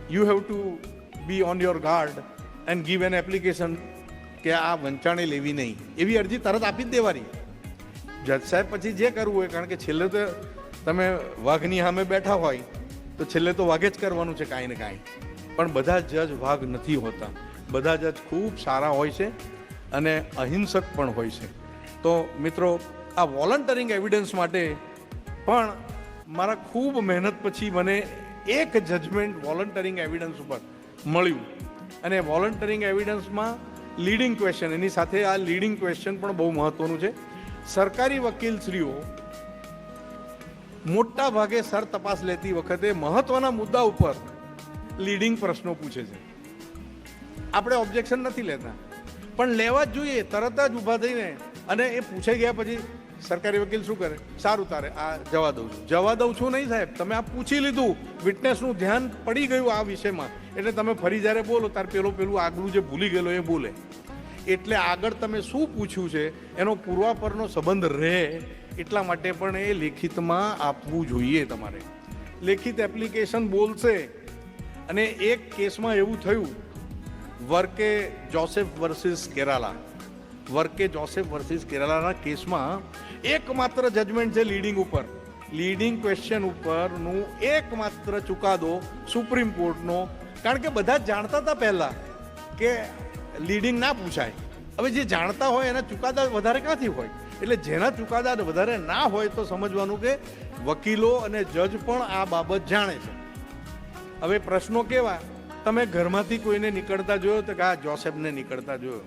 S1: you have to B on your guard and give N application કે આ વંચાણે લેવી નહીં. એવી અરજી તરત આપી જ દેવાની. જજ સાહેબ પછી જે કરવું હોય, કારણ કે છેલ્લે તો તમે વાઘની સામે બેઠા હોય તો છેલ્લે તો વાઘે જ કરવાનું છે કાંઈ ને કાંઈ. પણ બધા જજ વાઘ નથી હોતા, બધા જજ ખૂબ સારા હોય છે અને અહિંસક પણ હોય છે. તો મિત્રો, આ વોલન્ટરિંગ એવિડન્સ માટે પણ મારા ખૂબ મહેનત પછી મને એક જજમેન્ટ વોલન્ટરિંગ એવિડન્સ ઉપર મળ્યું. અને વોલન્ટરિંગ એવિડન્સમાં લીડિંગ ક્વેશ્ચન, એની સાથે આ લીડિંગ ક્વેશ્ચન પણ બહુ મહત્વનું છે. સરકારી વકીલશ્રીઓ મોટા ભાગે સર તપાસ લેતી વખતે મહત્વના મુદ્દા ઉપર લીડિંગ પ્રશ્નો પૂછે છે. આપણે ઓબ્જેક્શન નથી લેતા, પણ લેવા જ જોઈએ. તરત જ ઊભા થઈને અને એ પૂછાઈ ગયા પછી સરકારી વકીલ શું કરે? સારું, તારે આ જવા દઉં છું. જવા દઉં છું નહીં સાહેબ, તમે આ પૂછી લીધું, વિટનેસનું ધ્યાન પડી ગયું આ વિષયમાં, એટલે તમે ફરી જ્યારે બોલો ત્યારે પેલું આગલું જે ભૂલી ગયેલો એ બોલે. એટલે આગળ તમે શું પૂછ્યું છે એનો પૂર્વાપરનો સંબંધ રહે, એટલા માટે પણ એ લેખિતમાં આપવું જોઈએ. તમારે લેખિત એપ્લિકેશન બોલશે. અને એક કેસમાં એવું થયું, વર્કે જોસેફ વર્સિસ કેરાલાના કેસમાં એકમાત્ર જજમેન્ટ છે લીડિંગ ઉપર. લીડિંગ ક્વેશ્ચન ઉપરનું એકમાત્ર ચુકાદો સુપ્રીમ કોર્ટનો, કારણ કે બધા જાણતા હતા પહેલાં કે લીડિંગ ના પૂછાય. હવે જે જાણતા હોય એના ચુકાદા વધારે ક્યાંથી હોય? એટલે જેના ચુકાદા વધારે ના હોય તો સમજવાનું કે વકીલો અને જજ પણ આ બાબત જાણે છે. હવે પ્રશ્નો કેવા? તમે ઘરમાંથી કોઈને નીકળતા જોયો તો કે આ જોસેફને નીકળતા જોયો,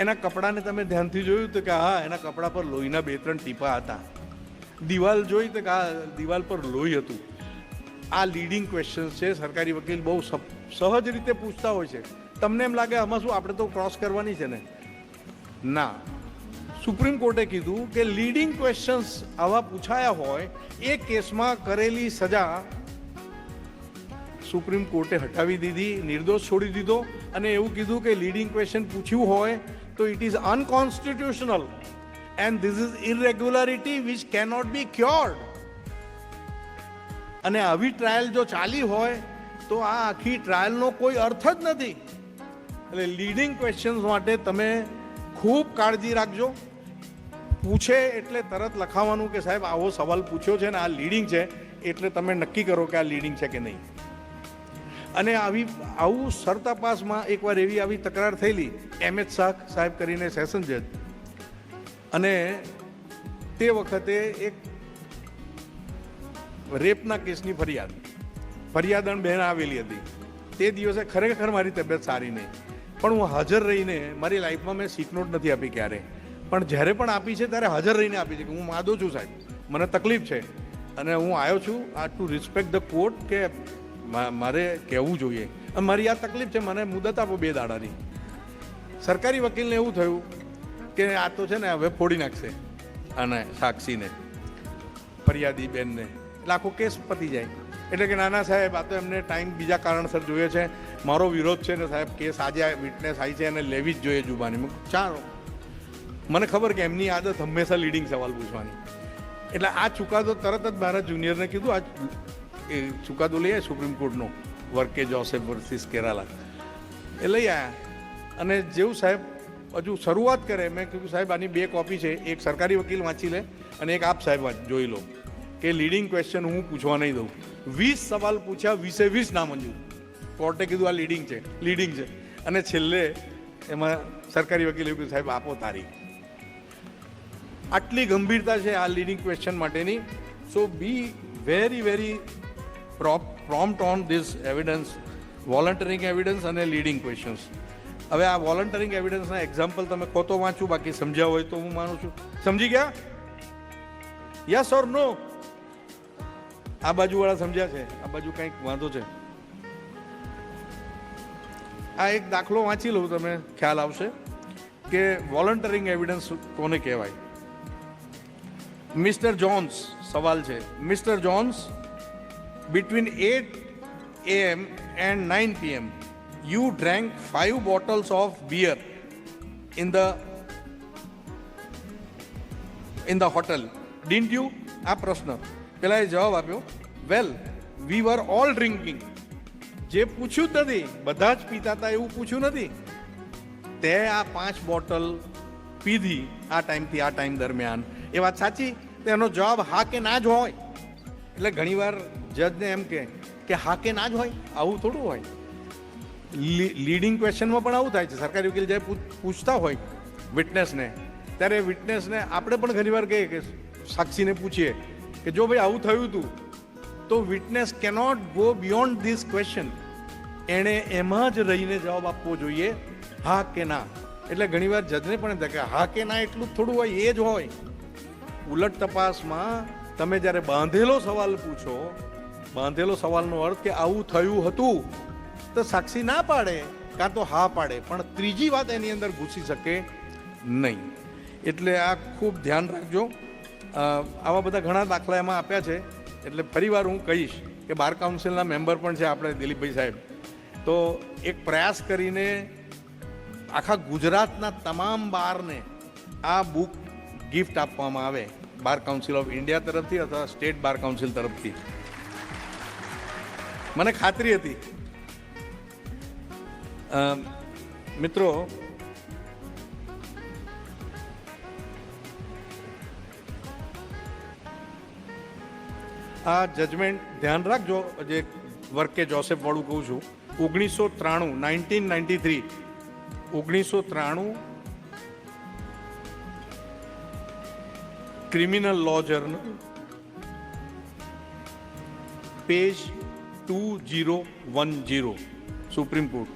S1: એના કપડાને તમે ધ્યાનથી જોયું તો કે હા, એના કપડા પર લોહીના 2-3 ટીપા હતા. દિવાલ જોઈ તો કે આ દિવાલ પર લોહી હતું. આ લીડિંગ ક્વેશ્ચન્સ છે. સરકારી વકીલ બહુ સહજ રીતે પૂછતા હોય છે. તમને એમ લાગે આમાં શું આપણે તો ક્રોસ કરવાની છે ને? ના, સુપ્રીમ કોર્ટે કીધું કે લીડિંગ ક્વેશ્ચન્સ આવા પૂછાયા હોય એ કેસમાં કરેલી સજા સુપ્રીમ કોર્ટે હટાવી દીધી, નિર્દોષ છોડી દીધો. અને એવું કીધું કે લીડિંગ ક્વેશ્ચન પૂછ્યું હોય તો it is unconstitutional and this is irregularity which cannot be cured. અને આવી ટ્રાયલ જો ચાલી હોય તો આ આખી ટ્રાયલનો કોઈ અર્થ જ નથી. એટલે લીડિંગ ક્વેશ્ચન્સ માટે તમે ખૂબ કાળજી રાખજો. પૂછે એટલે તરત લખાવવાનું કે સાહેબ આવો સવાલ પૂછ્યો છે ને આ લીડિંગ છે, એટલે તમે નક્કી કરો કે આ લીડિંગ છે કે નહીં. અને આવું સરતપાસમાં એકવાર આવી તકરાર થયેલી, એમ.એચ. શાહ સાહેબ કરીને સેશન જજ, અને તે વખતે એક રેપના કેસની ફરિયાદણ બહેન આવેલી હતી. તે દિવસે ખરેખર મારી તબિયત સારી નહીં, પણ હું હાજર રહીને, મારી લાઈફમાં મેં સીક નોટ નથી આપી ક્યારે, પણ જ્યારે પણ આપી છે ત્યારે હાજર રહીને આપી છે કે હું માદો છું સાહેબ, મને તકલીફ છે અને હું આવ્યો છું આ ટુ રિસ્પેક્ટ ધ કોર્ટ, કે મારે કહેવું જોઈએ અને મારી આ તકલીફ છે, મને મુદત આપો 2 દાડાની. સરકારી વકીલને એવું થયું કે આ તો છે ને હવે ફોડી નાખશે અને સાક્ષીને, ફરિયાદી બેનને, એટલે આખો કેસ પતી જાય. એટલે કે નાના સાહેબ આ તો એમને ટાઈમ બીજા કારણસર જોઈએ છે, મારો વિરોધ છે ને સાહેબ કેસ આજે વિટનેસ આવી છે અને લેવી જ જોઈએ જુબાની. ચાલો, મને ખબર કે એમની આદત હંમેશા લીડિંગ સવાલ પૂછવાની. એટલે આ ચુકાદો તરત જ મારા જુનિયરને કીધું આ એ ચુકાદો લઈ આવ્યા સુપ્રીમ કોર્ટનો, વર્કે જોસેફ વર્સિસ કેરાલા, એ લઈ આવ્યા. અને જેવું સાહેબ હજુ શરૂઆત કરે, મેં કીધું સાહેબ આની 2 કોપી છે, એક સરકારી વકીલ વાંચી લે અને એક આપ સાહેબ જોઈ લો કે લીડિંગ ક્વેશ્ચન હું પૂછવા નહીં દઉં. 20 સવાલ પૂછ્યા, 20 નામંજૂર. કોર્ટે કીધું આ લીડિંગ છે. અને છેલ્લે એમાં સરકારી વકીલે એવું કીધું સાહેબ આપો તારીખ. આટલી ગંભીરતા છે આ લીડિંગ ક્વેશ્ચન માટેની. So be very prompt on this evidence, volunteering evidence અને લીડિંગ ક્વેશ્ચન્સ. હવે આ વોલન્ટરિંગ એવિડન્સના એક્ઝામ્પલ તમે કહો તો વાંચું, બાકી સમજ્યા હોય તો હું માનું છું. સમજી ગયા? યસ ઓર નો? આ બાજુવાળા સમજ્યા છે? આ બાજુ કંઈક વાંધો છે? આ એક દાખલો વાંચી લઉં, તમે ખ્યાલ આવશે કે વોલન્ટરિંગ એવિડન્સ કોને કહેવાય. મિસ્ટર જોન્સ, સવાલ છે, mister Jones, between 8 a.m. and 9 p.m. you drank 5 bottles of beer in the hotel, didn't you? આ પ્રશ્ન. પેલા એ જવાબ આપ્યો, well, we were all drinking. જે પૂછ્યું જ નથી, બધા જ પીતા હતા એવું પૂછ્યું નથી. તે આ 5 બોટલ પીધી આ ટાઈમથી આ ટાઈમ દરમિયાન, એ વાત સાચી? તેનો જવાબ હા કે ના જ હોય. એટલે ઘણીવાર જજને એમ કે હા કે ના જ હોય, આવું થોડું હોય. લીડિંગ ક્વેશ્ચનમાં પણ આવું થાય છે. સરકારી વકીલ જ્યારે પૂછતા હોય વિટનેસને ત્યારે વિટનેસને આપણે પણ ઘણીવાર કહીએ કે સાક્ષીને પૂછીએ કે જો ભાઈ આવું થયું હતું, તો witness cannot go beyond this question. એણે એમાં જ રહીને જવાબ આપવો જોઈએ, હા કે ના. એટલે ઘણીવાર જજને પણ એમ થાય કે હા કે ના એટલું જ થોડું હોય, એ જ હોય. ઉલટ તપાસમાં તમે જ્યારે બાંધેલો સવાલ પૂછો, બાંધેલો સવાલનો અર્થ કે આવું થયું હતું, તો સાક્ષી ના પાડે કાં તો હા પાડે, પણ ત્રીજી વાત એની અંદર ઘૂસી શકે નહીં. એટલે આ ખૂબ ધ્યાન રાખજો. આવા બધા ઘણા દાખલા એમાં આપ્યા છે. એટલે ફરીવાર હું કહીશ કે બાર કાઉન્સિલના મેમ્બર પણ છે આપણે દિલીપભાઈ સાહેબ, તો એક પ્રયાસ કરીને આખા ગુજરાતના તમામ બારને આ બુક ગિફ્ટ આપવામાં આવે બાર કાઉન્સિલ ઓફ ઇન્ડિયા તરફથી અથવા સ્ટેટ બાર કાઉન્સિલ તરફથી. મને ખાતરી હતી. મિત્રો, આ જજમેન્ટ ધ્યાન રાખજો, જે વર્કે જોસેફ વાળું કહું છું. 1993 criminal law journal, page 2010, supreme court,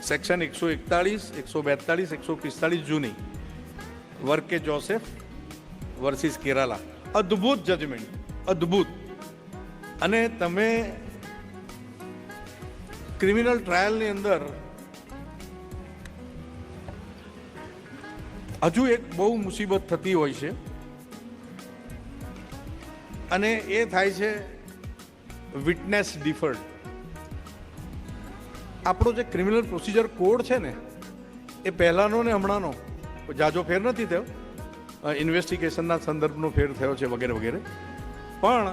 S1: section 141, 142, 145 જૂની, વર્કે જોસેફ વર્સિસ કેરાલા. અદ્ભુત જજમેન્ટ, અદ્ભુત. અને તમે ક્રિમિનલ ટ્રાયલની અંદર હજુ એક બહુ મુસીબત થતી હોય છે, અને એ થાય છે વિટનેસ ડિફર્ડ. આપણો જે ક્રિમિનલ પ્રોસિજર કોડ છે ને, એ પહેલાંનો ને હમણાંનો જાજો ફેર નથી થયો, ઇન્વેસ્ટિગેશનના સંદર્ભનો ફેર થયો છે વગેરે વગેરે, પણ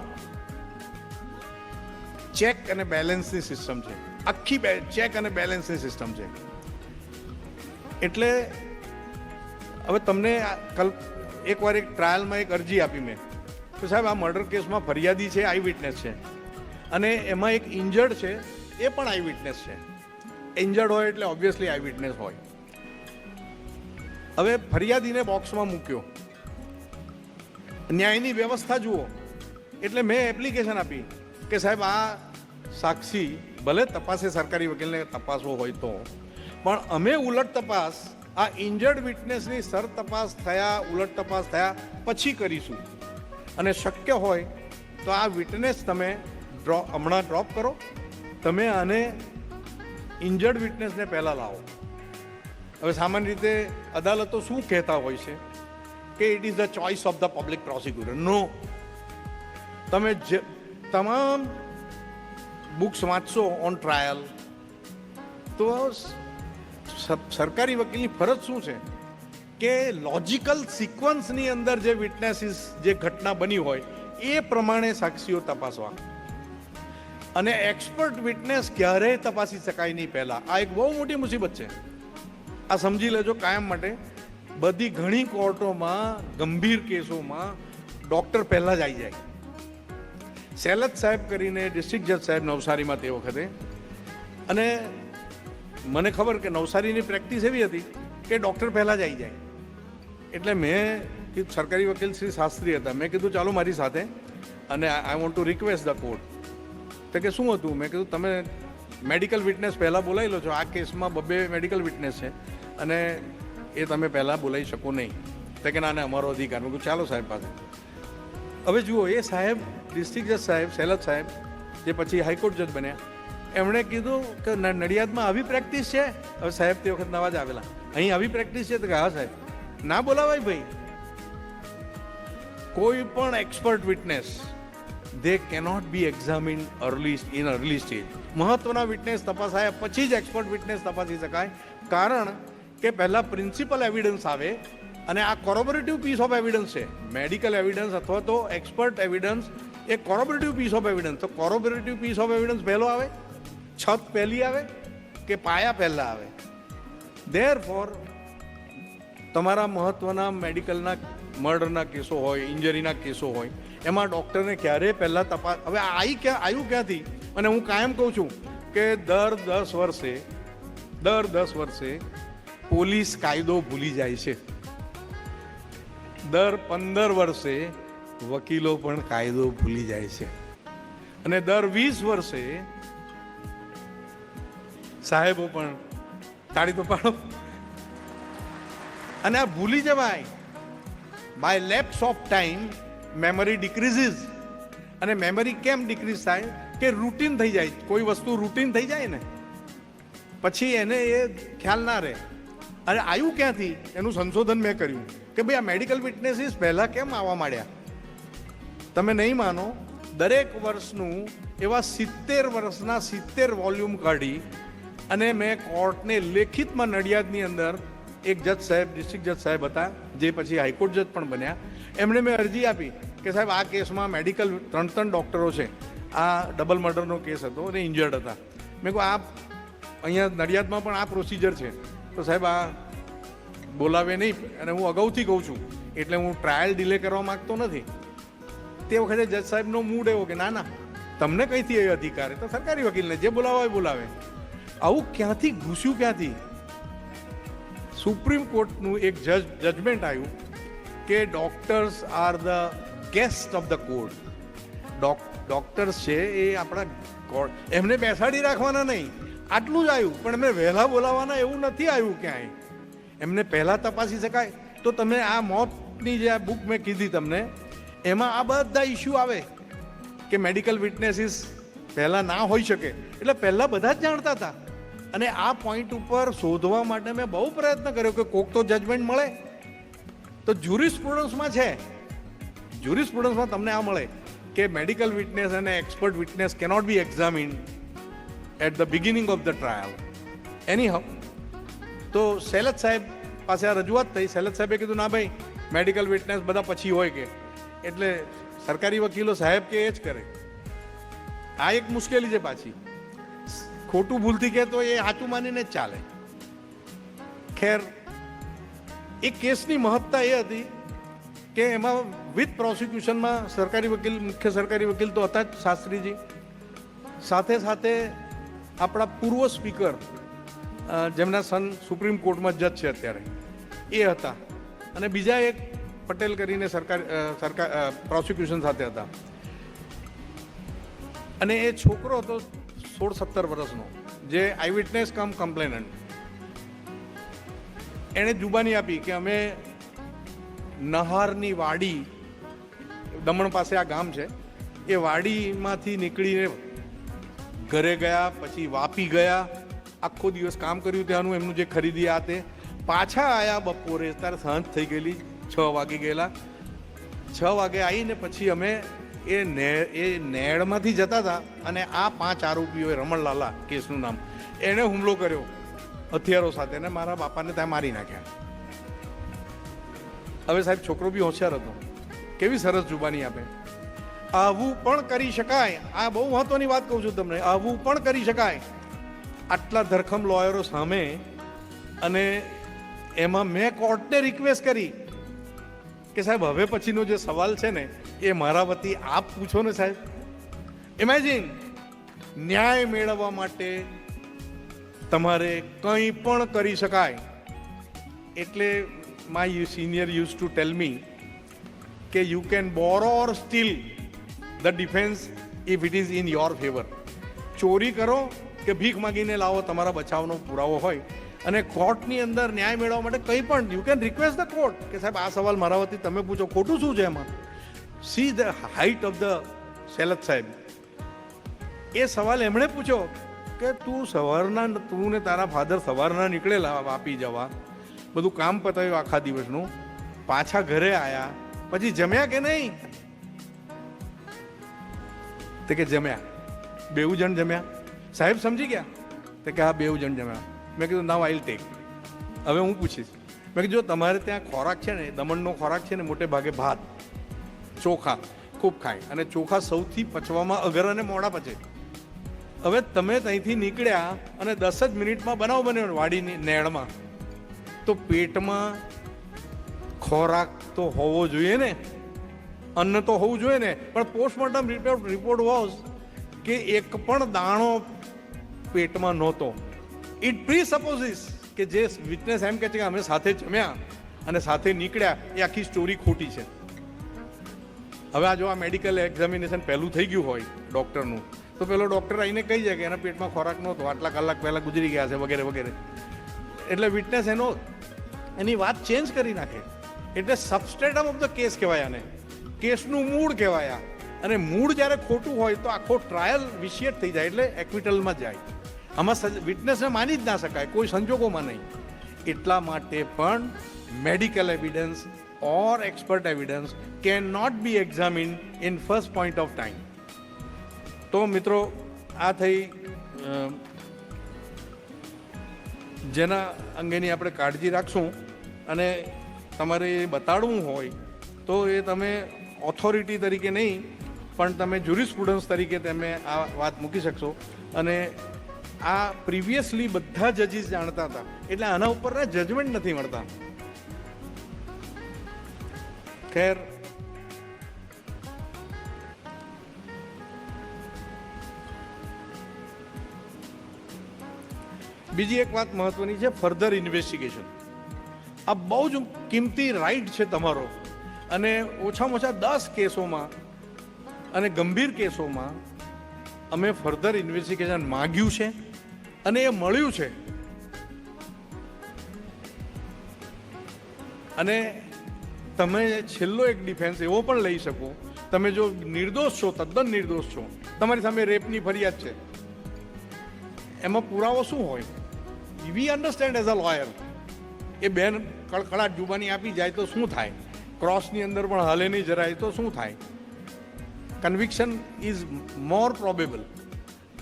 S1: ચેક અને બેલેન્સની સિસ્ટમ છે, આખી ચેક અને બેલેન્સની સિસ્ટમ છે. એટલે હવે તમને એકવાર એક ટ્રાયલમાં એક અરજી આપી મેં કે સાહેબ આ મર્ડર કેસમાં ફરિયાદી છે, આઈ વિટનેસ છે, અને એમાં એક ઇન્જર્ડ છે, એ પણ આઈ વિટનેસ છે. ઇન્જર્ડ હોય એટલે ઓબ્વિયસલી આઈ વિટનેસ હોય. હવે ફરિયાદીને બોક્સમાં મૂક્યો, ન્યાયની વ્યવસ્થા જુઓ. એટલે મેં એપ્લિકેશન આપી કે સાહેબ આ સાક્ષી ભલે તપાસે, સરકારી વકીલને તપાસવો હોય તો, પણ અમે ઉલટ તપાસ આ ઇન્જર્ડ વિટનેસની સર તપાસ થયા, ઉલટ તપાસ થયા પછી કરીશું, અને શક્ય હોય તો આ વિટનેસ તમે હમણાં ડ્રોપ કરો, તમે આને ઇન્જર્ડ વિટનેસને પહેલાં લાવો. હવે સામાન્ય રીતે અદાલતો શું કહેતા હોય છે કે it is the choice of the public prosecutor. No, તમે તમામ બુક્સ વાંચશો ઓન ટ્રાયલ તો સરકારી વકીલની ફરજ શું છે કે લોજિકલ સિક્વન્સની અંદર જે વિટનેસીસ, જે ઘટના બની હોય એ પ્રમાણે સાક્ષીઓ તપાસવા. અને એક્સપર્ટ વિટનેસ ક્યારેય તપાસી શકાય નહીં પહેલાં. આ એક બહુ મોટી મુસીબત છે, આ સમજી લેજો કાયમ માટે. બધી ઘણી કોર્ટોમાં ગંભીર કેસોમાં ડૉક્ટર પહેલાં જ આવી જાય. સેલત સાહેબ કરીને ડિસ્ટ્રિક્ટ જજ સાહેબ નવસારીમાં તે વખતે, અને મને ખબર કે નવસારીની પ્રેક્ટિસ એવી હતી કે ડૉક્ટર પહેલાં જ આવી જાય. એટલે મેં કીધું, સરકારી વકીલ શ્રી શાસ્ત્રી હતા, મેં કીધું ચાલો મારી સાથે, અને I want to request the court. તો કે શું હતું? મેં કીધું તમે મેડિકલ વિટનેસ પહેલાં બોલાવી લો છો, આ કેસમાં 2 મેડિકલ વિટનેસ છે અને એ તમે પહેલાં બોલાવી શકો નહીં. તો કે ના, અમારો અધિકાર. મેં કીધું ચાલો સાહેબ પાસે. હવે જુઓ, એ સાહેબ ડિસ્ટ્રિક્ટ જજ સાહેબ સેલત સાહેબ, જે પછી હાઈકોર્ટ જજ બન્યા, એમણે કીધું કે નડિયાદમાં આવી પ્રેક્ટિસ છે. હવે સાહેબ તે વખત નવા જ આવેલા, અહીં આવી પ્રેક્ટિસ છે? તો કે હા સાહેબ. ના બોલાવાય ભાઈ. કોઈ પણ expert witness they cannot be examined in early stage. મહત્વના વિટનેસ તપાસાયા પછી જ એક્સપર્ટ વિટનેસ તપાસી શકાય, કારણ કે પહેલાં પ્રિન્સિપલ એવિડન્સ આવે, અને આ કોરોબોરેટિવ પીસ ઓફ એવિડન્સ છે. મેડિકલ એવિડન્સ અથવા તો એક્સપર્ટ એવિડન્સ એ કોરોબોરેટિવ પીસ ઓફ એવિડન્સ. તો કોરોબોરેટિવ પીસ ઓફ એવિડન્સ પહેલો આવે, છત પહેલી આવે કે પાયા પહેલાં આવે? ધેરફોર તમારા મહત્વના મેડિકલના મર્ડરના કેસો હોય, ઇન્જરીના કેસો હોય, એમાં ડૉક્ટરને ક્યારેય પહેલાં તપાસ. હવે આવ્યું ક્યાંથી? અને હું કાયમ કહું છું કે દર 10 વર્ષે પોલીસ કાયદો ભૂલી જાય છે. દર 15 વર્ષે વકીલો પણ કાયદો ભૂલી જાય છે, અને દર 20 વર્ષે સાહેબો પણ, તાળી તો પાડો, અને આ ભૂલી જવાય. By lapse of time memory decreases. અને મેમરી કેમ ડિક્રીઝ થાય? કે રૂટીન થઈ જાય. કોઈ વસ્તુ રૂટીન થઈ જાય ને પછી એને એ ખ્યાલ ના રહે. અને આવ્યું ક્યાંથી? એનું સંશોધન મેં કર્યું કે ભાઈ આ મેડિકલ વિટનેસીસ પહેલાં કેમ આવવા માંડ્યા. તમે નહીં માનો, દરેક વર્ષનું એવા 70 વર્ષના 70 વોલ્યુમ કાઢી અને મેં કોર્ટને લેખિતમાં નડિયાદની અંદર એક જજ સાહેબ, ડિસ્ટ્રિક્ટ જજ સાહેબ હતા, જે પછી હાઈકોર્ટ જજ પણ બન્યા, એમણે મેં અરજી આપી કે સાહેબ આ કેસમાં મેડિકલ 3 ડૉક્ટરો છે, આ ડબલ મર્ડરનો કેસ હતો અને ઇન્જર્ડ હતા. મેં કહું આ અહીંયા નડિયાદમાં પણ આ પ્રોસિજર છે, તો સાહેબ આ બોલાવે નહીં. અને હું અગાઉથી કહું છું, એટલે હું ટ્રાયલ ડિલે કરવા માગતો નથી. તે વખતે જજ સાહેબનો મૂડ એવો કે ના ના, તમને કંઈથી એ અધિકાર, તો સરકારી વકીલને જે બોલાવે એ બોલાવે. આવું ક્યાંથી ઘૂસ્યું? ક્યાંથી? સુપ્રીમ કોર્ટનું એક જજમેન્ટ આવ્યું કે doctors are the guest of the court. Doctors છે એ આપણા કોર્ટ, એમને બેસાડી રાખવાના નહીં, આટલું જ આવ્યું. પણ એમને વહેલા બોલાવવાના એવું નથી આવ્યું ક્યાંય. એમને પહેલાં તપાસી શકાય. તો તમે આ મોતની જે આ બુક મેં કીધી તમને, એમાં આ બધા ઇસ્યુ આવે કે મેડિકલ વિટનેસીસ પહેલાં ના હોઈ શકે. એટલે પહેલાં બધા જ જાણતા હતા. અને આ પોઈન્ટ ઉપર શોધવા માટે મેં બહુ પ્રયત્ન કર્યો કે કોક તો જજમેન્ટ મળે. તો જ્યુરિસ્પ્રુડન્સમાં છે, જ્યુરિસ્પ્રુડન્સમાં તમને આ મળે કે મેડિકલ વિટનેસ અને expert witness cannot be examined at the beginning of the trial. Anyhow તો સેલત સાહેબ પાસે આ રજૂઆત થઈ. સેલત સાહેબે કીધું ના ભાઈ, મેડિકલ વિટનેસ બધા પછી હોય કે, એટલે સરકારી વકીલો સાહેબ કે એ જ કરે. આ એક મુશ્કેલી છે પાછી. ખોટું ભૂલથી કહે તો એ સાચું માનીને જ ચાલે. ખેર, એ કેસની મહત્તા એ હતી કે એમાં વિથ પ્રોસિક્યુશનમાં સરકારી વકીલ, મુખ્ય સરકારી વકીલ તો હતા જ શાસ્ત્રીજી, સાથે સાથે આપણા પૂર્વ સ્પીકર જેમના સન સુપ્રીમ કોર્ટમાં જજ છે અત્યારે, એ હતા, અને બીજા એક પટેલ કરીને સરકાર પ્રોસિક્યુશન સાથે હતા. અને એ છોકરો હતો 16-17 વર્ષનો, જે આઈ વિટનેસ કમ કમ્પ્લેનન્ટ. એણે જુબાની આપી કે અમે નહારની વાડી, દમણ પાસે આ ગામ છે, એ વાડીમાંથી નીકળીને ઘરે ગયા, પછી વાપી ગયા, આખો દિવસ કામ કર્યું ત્યાંનું, એમનું જે ખરીદી આ તે, પાછા આવ્યા બપોરે, ત્યારે સાંજ થઈ ગયેલી, 6 વાગી ગયેલા. 6 વાગે આવીને પછી અમે એ નેળમાંથી જતા હતા, અને આ 5 આરોપીઓએ, રમણલાલા કેસનું નામ, એણે હુમલો કર્યો હથિયારો સાથે, અને મારા બાપાને ત્યાં મારી નાખ્યા. હવે સાહેબ, છોકરો બી હોશિયાર હતો, કેવી સરસ જુબાની આપે. આવું પણ કરી શકાય. આ બહુ મહત્વની વાત કહું છું તમને, આવું પણ કરી શકાય. આટલા ધરખમ લોયરો સામે, અને એમાં મેં કોર્ટને રિક્વેસ્ટ કરી કે સાહેબ હવે પછીનો જે સવાલ છે ને એ મારા વતી આપ પૂછો ને સાહેબ. ઇમેજિન, ન્યાય મેળવવા માટે તમારે કંઈ પણ કરી શકાય. એટલે my senior use to tell me કે you can borrow or steal the defence if it is in your favour. ચોરી કરો કે ભીખ માગીને લાવો, તમારા બચાવનો પુરાવો હોય. અને કોર્ટની અંદર ન્યાય મેળવવા માટે કંઈ પણ you can request the court કે સાહેબ આ સવાલ મારા વતી તમે પૂછો, ખોટું શું છે એમાં. See the height of the Selat સાહેબ. એ સવાલ એમણે પૂછ્યો કે તું ને તારા ફાધર સવારના નીકળેલા વાપી જવા, બધું કામ પતાવ્યું આખા દિવસનું, પાછા ઘરે આવ્યા, પછી જમ્યા કે નહીં? તે કે જમ્યા. 2 જણ જમ્યા. સાહેબ સમજી ગયા? તે કે હા 2 જણ જમ્યા. મેં કીધું નાવ આઈલ ટેક. હવે હું પૂછીશ. મેં કીધું જો તમારે ત્યાં ખોરાક છે ને, દમણનો ખોરાક છે ને, મોટે ભાગે ભાત, ચોખા ખૂબ ખાય, અને ચોખા સૌથી પચવામાં અઘર અને મોડા પચે. હવે તમે ત્યાંથી નીકળ્યા અને 10 જ મિનિટમાં બનાવ બન્યો વાડીની નેળમાં, તો પેટમાં ખોરાક તો હોવો જોઈએ ને, અન્ન તો હોવું જોઈએ ને. પણ પોસ્ટમોર્ટમ રિપોર્ટ વોઝ કે એક પણ દાણો પેટમાં નહોતો. ઇટ પ્રી સપોઝિસ કે જે વિટનેસ એમ કહે છે કે અમે સાથે જમ્યા અને સાથે નીકળ્યા એ આખી સ્ટોરી ખોટી છે. હવે આ જો આ મેડિકલ એક્ઝામિનેશન પહેલું થઈ ગયું હોય ડૉક્ટરનું, તો પેલો ડૉક્ટર આવીને કહી જાય કે એના પેટમાં ખોરાક નહોતો, આટલા કલાક પહેલાં ગુજરી ગયા છે વગેરે વગેરે. એટલે વિટનેસ એની વાત ચેન્જ કરી નાખે. એટલે સબસ્ટ્રેટમ ઓફ ધ કેસ કહેવાય, આને કેસનું મૂળ કહેવાય. અને મૂળ જ્યારે ખોટું હોય તો આખો ટ્રાયલ વિશિયટ થઈ જાય, એટલે એક્વિટલમાં જાય. આમાં વિટનેસને માની જ ના શકાય કોઈ સંજોગોમાં નહીં. એટલા માટે પણ medical evidence or expert evidence cannot be examined in first point of time. તો મિત્રો, આ થઈ જેના અંગેની આપણે કાળજી રાખશું. અને તમારે બતાડવું હોય તો એ તમે ઓથોરિટી તરીકે નહીં, પણ તમે જ્યુરિસ્પ્રુડન્સ તરીકે તમે આ વાત મૂકી શકશો. અને આ પ્રિવિયસલી બધા જજીસ જાણતા હતા, એટલે આના ઉપરના જજમેન્ટ નથી મળતા. ખેર, બીજી એક વાત મહત્વની છે, ફર્ધર ઇન્વેસ્ટિગેશન. આ બહુ જ કિંમતી રાઇટ છે તમારો. અને ઓછામાં ઓછા 10 કેસોમાં અને ગંભીર કેસોમાં અમે ફર્ધર ઇન્વેસ્ટિગેશન માંગ્યું છે અને એ મળ્યું છે. અને તમે છેલ્લો એક ડિફેન્સ એવો પણ લઈ શકો, તમે જો નિર્દોષ છો, તદ્દન નિર્દોષ છો, તમારી સામે રેપની ફરિયાદ છે, એમાં પુરાવો શું હોય? We understand as a lawyer. એ બેન કળકળાટ જુબાની આપી જાય તો શું થાય? ક્રોસની અંદર પણ હલે નહીં જરાય તો શું થાય? Conviction is more probable.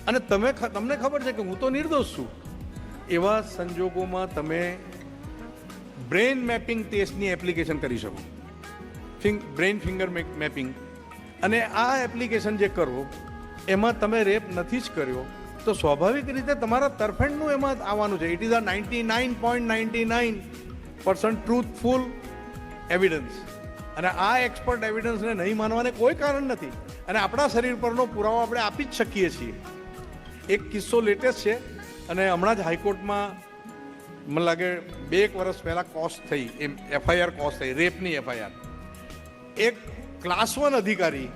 S1: અને તમને ખબર છે કે હું તો નિર્દોષ છું. એવા સંજોગોમાં તમે બ્રેઇન મેપિંગ ટેસ્ટની એપ્લિકેશન કરી શકો, બ્રેઇન ફિંગર મેપિંગ. અને આ એપ્લિકેશન જે કરો એમાં તમે રેપ નથી જ કર્યો તો સ્વાભાવિક રીતે તમારા તરફેણનું એમાં આવવાનું છે. It is a 99.99% truthful evidence. અને આ એક્સપર્ટ એવિડન્સને નહીં માનવાને કોઈ કારણ નથી. અને આપણા શરીર પરનો પુરાવો આપણે આપી જ શકીએ છીએ. એક કિસ્સો લેટેસ્ટ છે, અને હમણાં જ હાઈકોર્ટમાં મને લાગે 2 વર્ષ પહેલાં કોસ્ટ થઈ, એફઆઈઆર કોસ્ટ થઈ, રેપની એફઆઈઆર. એક ક્લાસ 1 અધિકારી,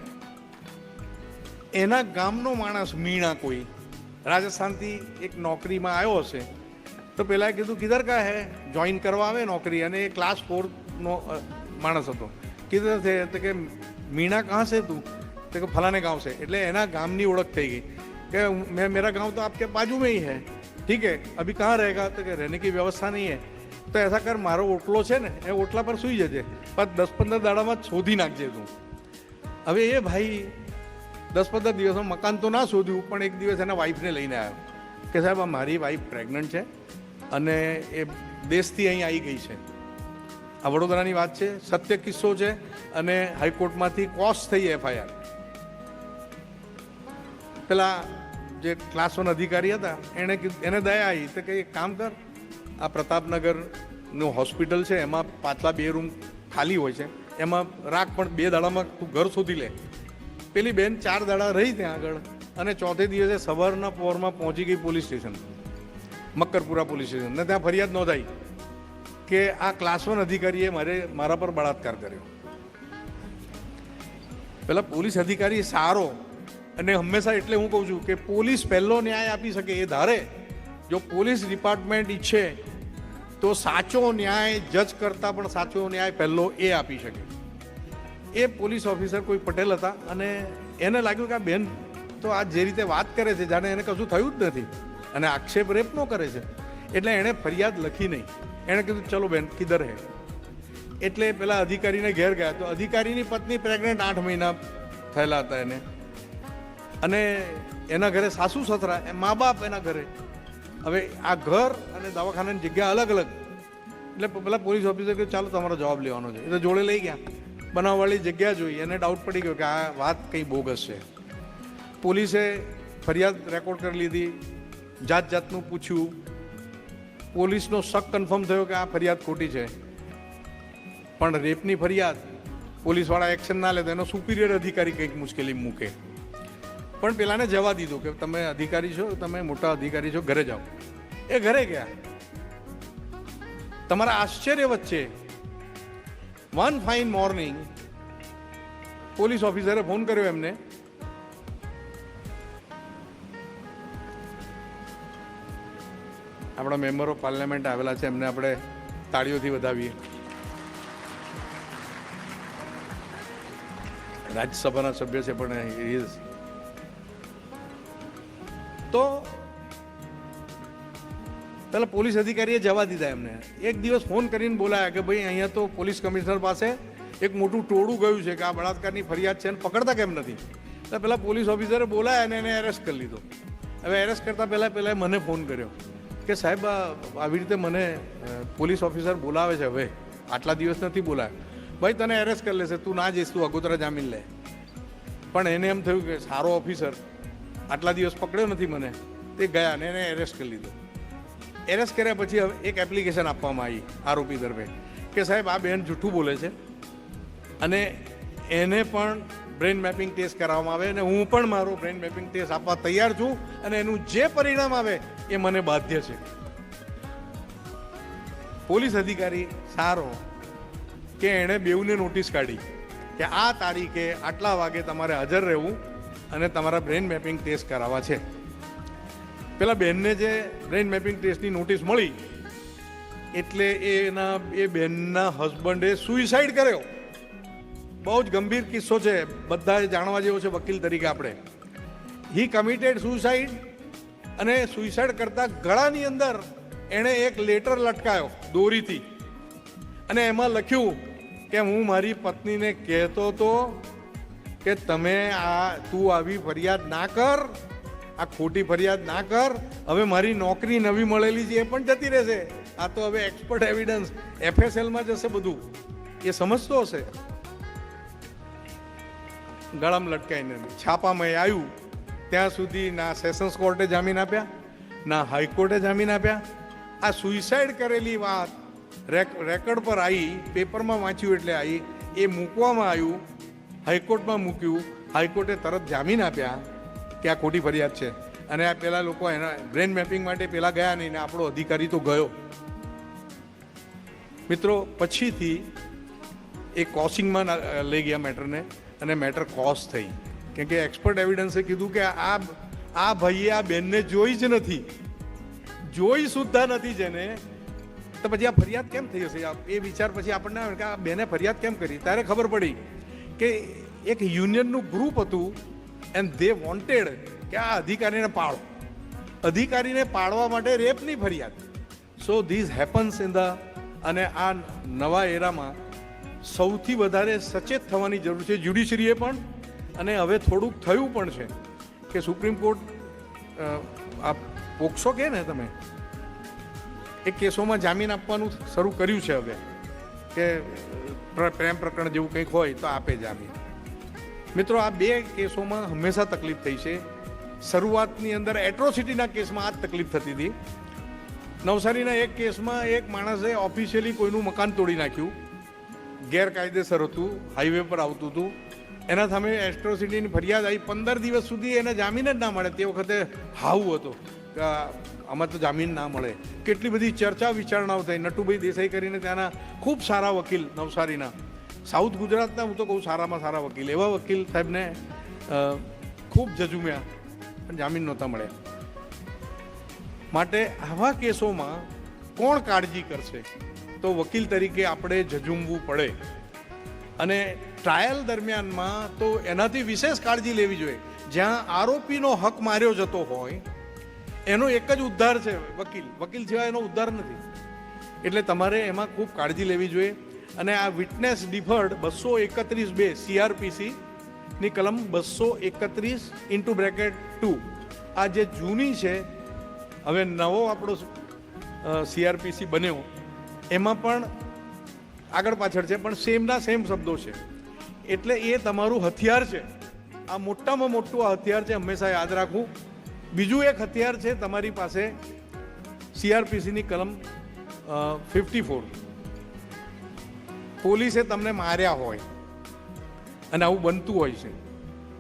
S1: એના ગામનો માણસ મીણા કોઈ રાજસ્થાનથી એક નોકરીમાં આવ્યો હશે, તો પહેલાં કીધું કિધર કા હે, જોઈન કરવા આવે નોકરી, અને એ ક્લાસ 4નો માણસ હતો. કિધર છે તો કે મીણા કહા છે તું? તો કે ફલાને ગાંવ છે. એટલે એના ગામની ઓળખ થઈ ગઈ કે મેરા ગાँव તો આપકે બાજુ में ही है, ठीक है, अभी कहाँ रहेगा? तो कि रहने की व्यवस्था नहीं है. तो ऐसा कर, मारो ઓટલો છે ને એ ઓટલા પર સૂઈ જજે, પણ 10-15 દાડામાં શોધી નાખજે તું. હવે એ ભાઈ 10-15 દિવસમાં મકાન તો ના શોધ્યું, પણ એક દિવસ એના વાઈફને લઈને આવ્યો કે સાહેબ આ મારી વાઈફ પ્રેગ્નન્ટ છે અને એ દેશથી અહીં આવી ગઈ છે. આ વડોદરાની વાત છે, સત્ય કિસ્સો છે, અને હાઈકોર્ટમાંથી કોસ્ટ થઈ એફઆઈઆર. પેલા જે ક્લાસ 1 અધિકારી હતા એને દયા આવી તો કે એક કામ કર, આ પ્રતાપનગરનું હોસ્પિટલ છે એમાં પાછલા 2 રૂમ ખાલી હોય છે, એમાં રાખ, પણ 2 દાડામાં તું ઘર શોધી લે. પેલી બેન 4 દાડા રહી ત્યાં આગળ, અને ચોથે દિવસે સવારના પોરમાં પહોંચી ગઈ police station, Makarpura police station, ને ત્યાં ફરિયાદ નોંધાઈ કે આ ક્લાસ 1 અધિકારીએ મારા પર બળાત્કાર કર્યો. પેલા પોલીસ અધિકારી સારો, અને હંમેશા એટલે હું કહું છું કે પોલીસ પહેલો ન્યાય આપી શકે એ ધારે. જો પોલીસ ડિપાર્ટમેન્ટ ઈચ્છે તો સાચો ન્યાય જજ કરતાં પણ સાચો ન્યાય પહેલો એ આપી શકે. એ પોલીસ ઓફિસર કોઈ પટેલ હતા, અને એને લાગ્યું કે આ બેન તો આ જે રીતે વાત કરે છે જાણે એને કશું થયું જ નથી, અને આક્ષેપ રેપનો કરે છે. એટલે એણે ફરિયાદ લખી નહીં, એણે કીધું ચલો બેન કિધર હે. એટલે પેલા અધિકારીને ઘેર ગયા, તો અધિકારીની પત્ની પ્રેગ્નન્ટ 8 મહિના થયેલા હતા એને, અને એના ઘરે સાસુ સસરા, મા બાપ એના ઘરે. હવે આ ઘર અને દવાખાનાની જગ્યા અલગ અલગ. એટલે પેલા પોલીસ ઓફિસર કે ચાલો તમારો જવાબ લેવાનો છે. એટલે જોડે લઈ ગયા, બનાવવાળી જગ્યા જોઈ, એને ડાઉટ પડી ગયો કે આ વાત કંઈ બોગસ છે. પોલીસે ફરિયાદ રેકોર્ડ કરી લીધી, જાતનું પૂછ્યું, પોલીસનો શક કન્ફર્મ થયો કે આ ફરિયાદ ખોટી છે. પણ રેપની ફરિયાદ પોલીસવાળા એક્શન ના લે તો એનો સુપિરિયર અધિકારી કંઈક મુશ્કેલી મૂકે. પણ પેલાને જવા દીધું કે તમે અધિકારી છો, તમે મોટા અધિકારી છો, ઘરે જાઓ. એ ઘરે ગયા. તમારા આશ્ચર્ય વચ્ચે વન ફાઇન મોર્નિંગ પોલીસ ઓફિસરે ફોન કર્યો એમને, આપણા મેમ્બર ઓફ પાર્લામેન્ટ આવેલા છે, એમને આપણે તાળીઓથી વધાવીએ. રાજ્યસભાના સભ્ય છે પણ તો પેલા પોલીસ અધિકારીએ જવા દીધા એમને. એક દિવસ ફોન કરીને બોલાયા કે ભાઈ અહીંયા તો પોલીસ કમિશનર પાસે એક મોટું ટોળું ગયું છે કે આ બળાત્કારની ફરિયાદ છે અને પકડતા કેમ નથી. તો પેલા પોલીસ ઓફિસરે બોલાયા અને એને એરેસ્ટ કરી લીધો. હવે એરેસ્ટ કરતા પહેલાં મને ફોન કર્યો કે સાહેબ આવી રીતે મને પોલીસ ઓફિસર બોલાવે છે, હવે આટલા દિવસ નથી બોલાવ્યો, ભાઈ તને એરેસ્ટ કરી લેશે, તું ના જઈશ, તું અગોતરા જામીન લે. પણ એને એમ થયું કે સારો ઓફિસર આટલા દિવસ પકડ્યો નથી મને, તે ગયા અને એને એરેસ્ટ કરી લીધો. એરેસ્ટ કર્યા પછી હવે એક એપ્લિકેશન આપવામાં આવી આરોપી તરફે કે સાહેબ આ બેન જૂઠું બોલે છે અને એને પણ બ્રેન મેપિંગ ટેસ્ટ કરાવવામાં આવે અને હું પણ મારો બ્રેન મેપિંગ ટેસ્ટ આપવા તૈયાર છું અને એનું જે પરિણામ આવે એ મને બાધ્ય છે. પોલીસ અધિકારી સારો કે એણે બેઉને નોટિસ કાઢી કે આ તારીખે આટલા વાગે તમારે હાજર રહેવું અને તમારા બ્રેન મેપિંગ ટેસ્ટ કરાવવા છે. પેલા બેનને જે બ્રેન મેપિંગ ટેસ્ટની નોટિસ મળી એટલે એ બેનના હસબન્ડે સુઇસાઇડ કર્યો. બહુ જ ગંભીર કિસ્સો છે, બધા જાણવા જેવો છે વકીલ તરીકે આપણે. હી કમિટેડ સુસાઇડ અને સુઇસાઇડ કરતા ગળાની અંદર એણે એક લેટર લટકાયો દોરીથી અને એમાં લખ્યું કે હું મારી પત્નીને કહેતો હતો કે તું આવી ફરિયાદ ના કર, આ ખોટી ફરિયાદ ના કર, હવે મારી નોકરી નવી મળેલી છે એ પણ જતી રહેશે, આ તો હવે એક્સપર્ટ એવિડન્સ FSLમાં જશે, બધું એ સમજતો હશે. ગળામાં લટકાઈને છાપામાં આવ્યું ત્યાં સુધી ના સેશન્સ કોર્ટે જામીન આપ્યા, ના હાઈકોર્ટે જામીન આપ્યા. આ સુઇસાઇડ કરેલી વાત રેકોર્ડ પર આવી, પેપરમાં વાંચ્યું એટલે આવી, એ મૂકવામાં આવ્યું, હાઈકોર્ટમાં મૂક્યું, હાઈકોર્ટે તરત જામીન આપ્યા કે આ ખોટી ફરિયાદ છે. અને આ પેલા લોકો એના બ્રેન મેપિંગ માટે પેલા ગયા નહીં ને આપણો અધિકારી તો ગયો. મિત્રો પછીથી એ કોસિંગમાં લઈ ગયા મેટરને અને મેટર કોસ થઈ, કેમ કે એક્સપર્ટ એવિડન્સે કીધું કે આ ભાઈએ આ બેનને જોઈ જ નથી, જોઈ સુદ્ધા નથી જેને, તો પછી આ ફરિયાદ કેમ થઈ હશે. એ વિચાર પછી આપણને આવે કે આ બેને ફરિયાદ કેમ કરી. ત્યારે ખબર પડી કે એક યુનિયનનું ગ્રુપ હતું એન્ડ ધે વોન્ટેડ કે આ અધિકારીને પાડો, અધિકારીને પાડવા માટે રેપની ફરિયાદ. So this happens in the, અને આ નવા એરામાં સૌથી વધારે સચેત થવાની જરૂર છે જ્યુડિશરીએ પણ, અને હવે થોડુંક થયું પણ છે કે સુપ્રીમ કોર્ટ આ પોક્સો કહે ને તમે, એ કેસોમાં જામીન આપવાનું શરૂ કર્યું છે હવે, કે પ્રેમ પ્રકરણ જેવું કંઈક હોય તો આપે જામીન. મિત્રો આ બે કેસોમાં હંમેશા તકલીફ થઈ છે. શરૂઆતની અંદર એટ્રોસિટીના કેસમાં આ જ તકલીફ થતી હતી. નવસારીના એક કેસમાં એક માણસે ઓફિશિયલી કોઈનું મકાન તોડી નાખ્યું, ગેરકાયદેસર હતું, હાઈવે પર આવતું હતું, એના સામે એટ્રોસિટીની ફરિયાદ આવી. 15 દિવસ સુધી એને જામીન જ ના મળે. તે વખતે હાવ હતો કે આમાં તો જામીન ના મળે. કેટલી બધી ચર્ચા વિચારણાઓ થઈ. નટુભાઈ દેસાઈ કરીને ત્યાંના ખૂબ સારા વકીલ નવસારીના, સાઉથ ગુજરાતના હું તો કહું સારામાં સારા વકીલ, એવા વકીલ સાહેબને ખૂબ જજુમ્યા પણ જામીન નહોતા મળ્યા. માટે આવા કેસોમાં કોણ કાળજી કરશે? તો વકીલ તરીકે આપણે જજુમવું પડે. અને ટ્રાયલ દરમિયાનમાં તો એનાથી વિશેષ કાળજી લેવી જોઈએ. જ્યાં આરોપીનો હક માર્યો જતો હોય એનો એક જ ઉદ્ધાર છે વકીલ સિવાય એનો ઉદ્ધાર નથી. એટલે તમારે એમાં ખૂબ કાળજી લેવી જોઈએ. અને આ વિટનેસ ડિફર્ડ 231(2) CRPC ની કલમ 231(2) આ જે જૂની છે, હવે નવો આપણો CRPC બન્યો એમાં પણ આગળ પાછળ છે પણ સેમના સેમ શબ્દો છે. એટલે એ તમારું હથિયાર છે. આ મોટામાં મોટું આ હથિયાર છે, હંમેશા યાદ રાખવું. બીજું એક હથિયાર છે તમારી પાસે CRPCની કલમ 54. પોલીસે તમને માર્યા હોય અને આવું બનતું હોય છે.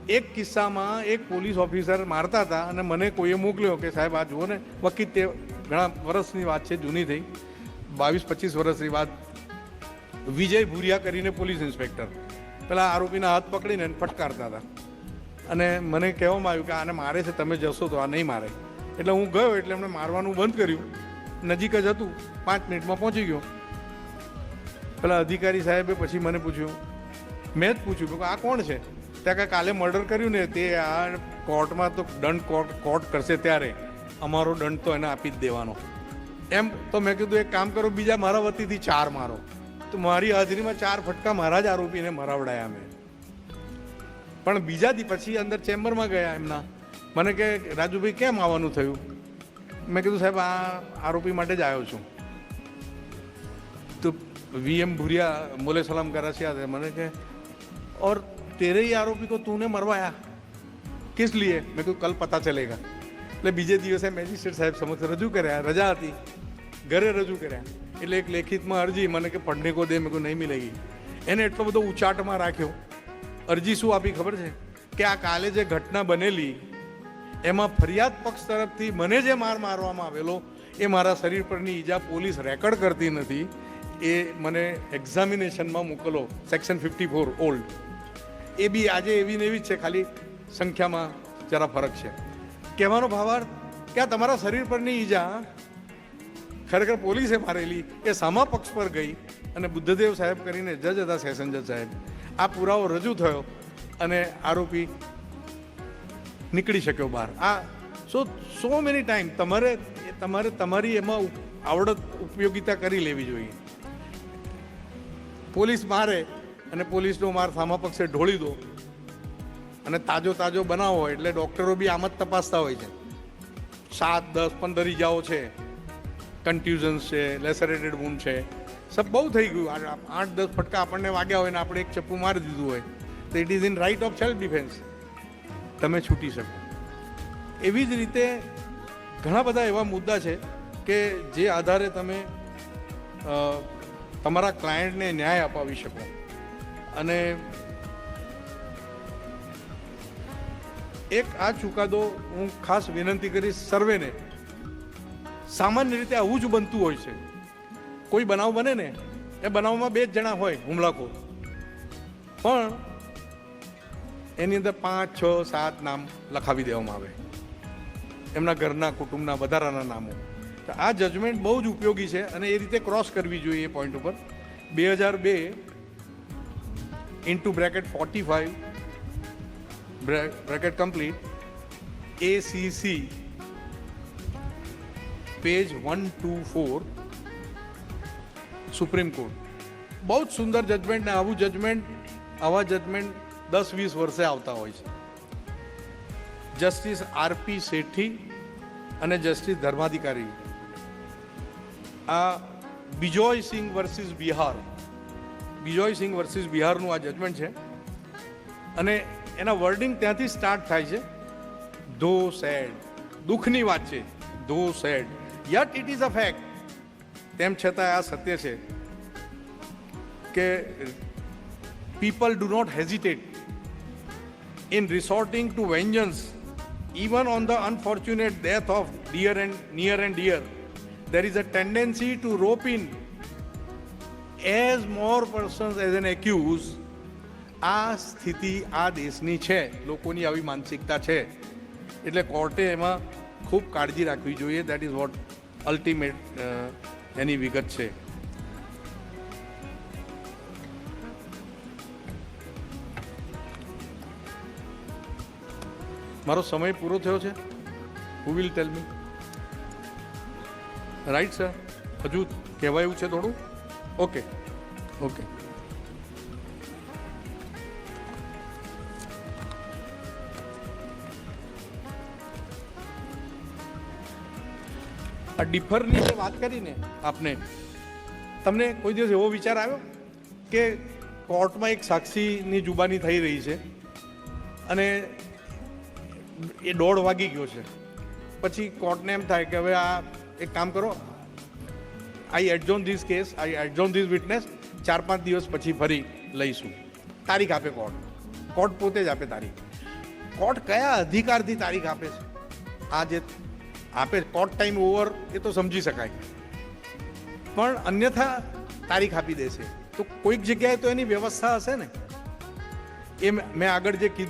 S1: એક કિસ્સામાં એક પોલીસ ઓફિસર મારતા હતા અને મને કોઈએ મોકલ્યો કે સાહેબ આ જુઓ ને, વકીલ તે ઘણા વર્ષની વાત છે, જૂની થઈ, 22-25 વર્ષની વાત. વિજય ભુરિયા કરીને પોલીસ ઇન્સ્પેક્ટર પેલા આરોપીના હાથ પકડીને ફટકારતા હતા અને મને કહેવામાં આવ્યું કે આને મારે છે, તમે જશો તો આ નહીં મારે. એટલે હું ગયો એટલે એમણે મારવાનું બંધ કર્યું. નજીક જ હતું, 5 મિનિટમાં પહોંચી ગયો. પેલા અધિકારી સાહેબે પછી મને પૂછ્યું, મેં જ પૂછ્યું કે આ કોણ છે? ત્યાં કે કાલે મર્ડર કર્યું ને તે આ કોર્ટમાં તો દંડ કોર્ટ કરશે ત્યારે અમારો દંડ તો એને આપી જ દેવાનો એમ. તો મેં કીધું એક કામ કરો, બીજા મારા વતીથી 4 મારો. તો મારી હાજરીમાં 4 ફટકા મારા જ આરોપીને મરાવડાયા મેં. પણ બીજા પછી અંદર ચેમ્બરમાં ગયા એમના, મને કે રાજુભાઈ કેમ આવવાનું થયું? મેં કીધું સાહેબ આ આરોપી માટે જ આવ્યો છું. તો VM ભુરિયા મોલે સલામ કરા છે. મને કે और तेरे ही आरोपी को तूने मरवाया किस लिए? મેં કહ્યું કલ પતા ચલેગા. એટલે બીજે દિવસે મેજિસ્ટ્રેટ સાહેબ સમક્ષ રજૂ કર્યા. રજા હતી, ઘરે રજૂ કર્યા. એટલે એક લેખિતમાં અરજી મને કે પડને કો દે. મેં કહ્યું નહીં મિલેગી. એને એટલો બધો ઉચાટમાં રાખ્યો. અરજી શું આપી ખબર છે? કે આ કાલે જે ઘટના બનેલી એમાં ફરિયાદ પક્ષ તરફથી મને જે મારવામાં આવેલો એ મારા શરીર પરની ઈજા પોલીસ રેકોર્ડ કરતી નથી, એ મને એક્ઝામિનેશનમાં મોકલો. સેક્શન 54 ઓલ્ડ એ બી આજે એવી ને એવી જ છે, ખાલી સંખ્યામાં જરા ફરક છે. કહેવાનો ભાવાર્થ કે આ તમારા શરીર પરની ઈજા ખરેખર પોલીસે મારેલી એ સામા પક્ષ પર ગઈ. અને બુદ્ધદેવ સાહેબ કરીને જજ હતા, સેશન જજ સાહેબ, આ પુરાવો રજૂ થયો અને આરોપી નીકળી શક્યો બહાર. આ સો મેની ટાઈમ તમારે તમારી એમાં આવડત ઉપયોગિતા કરી લેવી જોઈએ. પોલીસ મારે અને પોલીસનો માર સામા પક્ષે ઢોળી દો અને તાજો બનાવો એટલે ડૉક્ટરો બી આમ જ તપાસતા હોય છે. 7, 10, 15 ઈજાઓ છે, કન્ટ્યુઝન્સ છે, લેસરેટેડ વૂન્ડ છે, સબ બહુ થઈ ગયું. 8-10 ફટકા આપણને વાગ્યા હોય ને આપણે એક ચપ્પુ મારી દીધું હોય તો it is in right of self defence, તમે છૂટી શકો. એવી જ રીતે ઘણા બધા એવા મુદ્દા છે કે જે આધારે તમે તમારા ક્લાયન્ટને ન્યાય અપાવી શકો. અને એક આ ચુકાદો હું ખાસ વિનંતી કરીશ સર્વેને. સામાન્ય રીતે આવું જ બનતું હોય છે. કોઈ બનાવ બને ને એ બનાવમાં 2 જ જણા હોય હુમલાખોર, પણ એની અંદર 5, 6, 7 નામ લખાવી દેવામાં આવે, એમના ઘરના કુટુંબના વધારાના નામો. તો આ જજમેન્ટ બહુ જ ઉપયોગી છે અને એ રીતે ક્રોસ કરવી જોઈએ એ પોઈન્ટ ઉપર. 2002 *45 bracket complete ACC page 124 supreme court. બહુ જ સુંદર જજમેન્ટ ને આવા જજમેન્ટ 10-20 વર્ષે આવતા હોય છે. જસ્ટિસ RP શેઠી અને જસ્ટિસ ધર્માધિકારી, આ બિજોય સિંઘ વર્સિસ બિહારનું આ જજમેન્ટ છે. અને એના વર્ડિંગ ત્યાંથી સ્ટાર્ટ થાય છે. ધો સેડ, દુઃખની વાત છે, though sad yet it is a fact. તેમ છતાં આ સત્ય છે કે people do not hesitate in resorting to vengeance even on the unfortunate death of near and dear. There is a tendency to rope in as more persons as an accused. આ સ્થિતિ આ દેશની છે, લોકોની આવી માનસિકતા છે, એટલે કોર્ટે એમાં ખૂબ કાળજી રાખવી જોઈએ. દેટ ઇઝ વોટ અલ્ટિમેટ એની વિગત છે. મારો સમય પૂરો થયો છે. Who will tail me? Right sir, હજુ કહેવાયું છે થોડું? ઓકે. આ ડિફરની જે વાત કરીને આપને, તમને કોઈ દિવસ એવો વિચાર આવ્યો કે કોર્ટમાં એક સાક્ષીની જુબાની થઈ રહી છે અને એ 1:30 વાગી ગયો છે, પછી કોર્ટને એમ થાય કે હવે આ એક કામ કરો, I adjourn this case, I adjourn this witness, 4-5 દિવસ પછી ફરી લઈશું. તારીખ આપે કોર્ટ પોતે જ આપે તારીખ. કોર્ટ કયા અધિકારથી તારીખ આપે છે? આ જે આપે કોર્ટ ટાઈમ ઓવર એ તો સમજી શકાય, પણ અન્યથા તારીખ આપી દેશે. તો તો કોઈક જગ્યાએ તો એની વ્યવસ્થા હશે ને. એ મેં આગળ જે કીધું